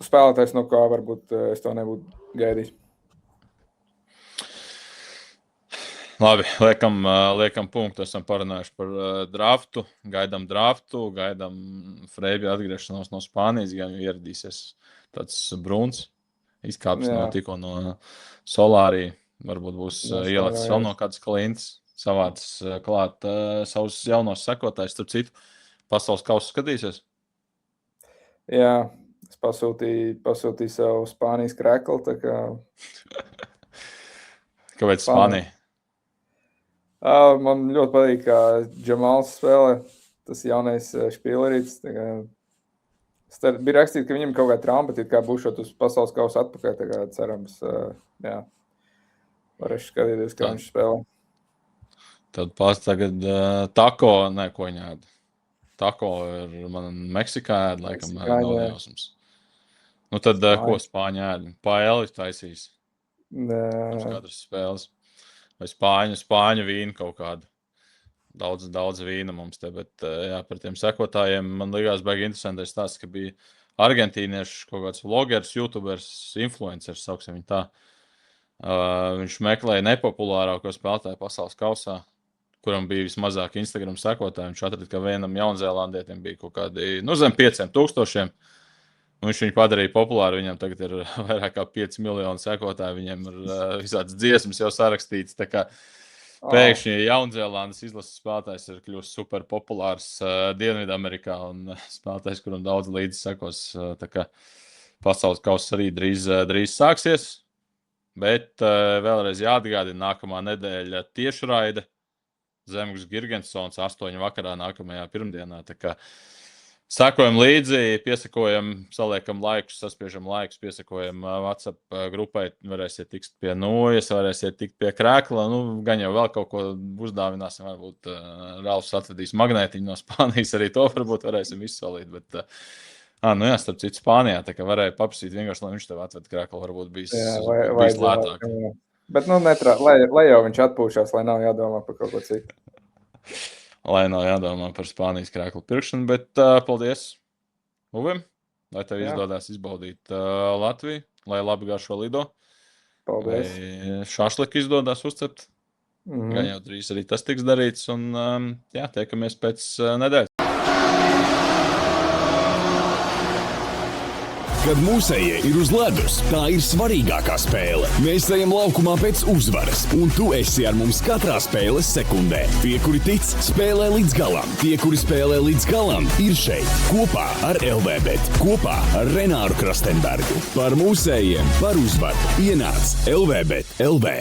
C: Spēlētājs, no kā varbūt es to nebūtu gaidījis.
B: Labi, liekam punktu. Esam parunājuši par draftu. Gaidām Freibija atgriešanos no Spānijas, gan ieradīsies tāds Bruns. Izkāpis tikko no Solārija. Varbūt būs ielicis vēl no kādas klientes. Savāds klāt savus jaunos sekotājus. Starp citu, pasaules kausu skatīsies?
C: Jā, es pasūtīju savu Spānijas kreklu, tā kā...
B: Kāpēc Spānija?
C: Man ļoti patīk, kā Džamals spēlē, tas jaunais špīlerīts. Bija rakstīts, ka viņam kaut kā trauma, bet kā būšot uz pasaules kausu atpakaļ, tā kā cerams, jā, varēšu skatīties, kā viņš spēlē.
B: Tad tagad tako, ko viņa ēd. Tako ir man Meksikā ēd, laikam, nav jausums. Nu tad, ko Spāņi ēd? Paeli taisīs. Uz katras spēles. Vai Spāņu vīnu kaut kādu. Daudz vīna mums te, bet jā, par tiem sekotājiem man likās baigi interesantais stāsts, ka bija argentīnieši kaut kāds vlogers, youtubers, influencers, sauksim viņu tā. Viņš meklēja nepopulārāko spēlētāju pasaules kausā, kuram bija vismazāk Instagram sekotāji. Viņš atrada, ka vienam jaunzēlandietim bija kaut kādi, zem 5,000. Viņš viņu padarīja populāru, viņam tagad ir vairāk kā 5 miljoni sekotāji, viņam ir visādas dziesmas jau sarakstīts, tā kā pēkšņi Jaunzēlandes izlases spēlētājs ir kļūst super populārs Dienvidamerikā un spēlētājs, kuram daudz līdzi sekos, tā kā pasaules kauss arī drīz sāksies, bet vēlreiz jāatgādina nākamā nedēļa tiešraide. Zemgus Girgensons 8 vakarā nākamajā pirmdienā. Tā kā sekojam līdzi, piesakojam, saliekam laikus, saspiežam laikus, piesakojam WhatsApp grupai, varēsiet tikt pie Nojas, varēsiet tikt pie Krēkla, gan jau vēl kaut ko uzdāvināsim, varbūt Ralfs atvedīs magnētiņu no Spānijas, arī to varbūt varēsim izsolīt, bet starp citu Spānijā, tā kā varēja paprasīt vienkārši, lai viņš tev atved Krēklu, varbūt bijis lētāk.
C: Bet lai jau viņš atpūšās, lai nav jādomā par kaut ko citu.
B: Lai nav jādomā par Spānijas krēklu pirkšanu, bet paldies Uvim, lai tev izdodas izbaudīt Latviju, lai labi garšo lido.
C: Paldies.
B: Lai šašliku izdodas uzcept. Gan jau drīz arī tas tiks darīts un tiekamies pēc nedēļas.
A: Kad mūsējie ir uz ledus, tā ir svarīgākā spēle. Mēs ejam laukumā pēc uzvaras, un tu esi ar mums katrā spēles sekundē. Tie, kuri tic, spēlē līdz galam. Tie, kuri spēlē līdz galam, ir šeit. Kopā ar LVBet, kopā ar Renāru Krastenbergu. Par mūsējiem, par uzvaru. Ienāc LVBet LV.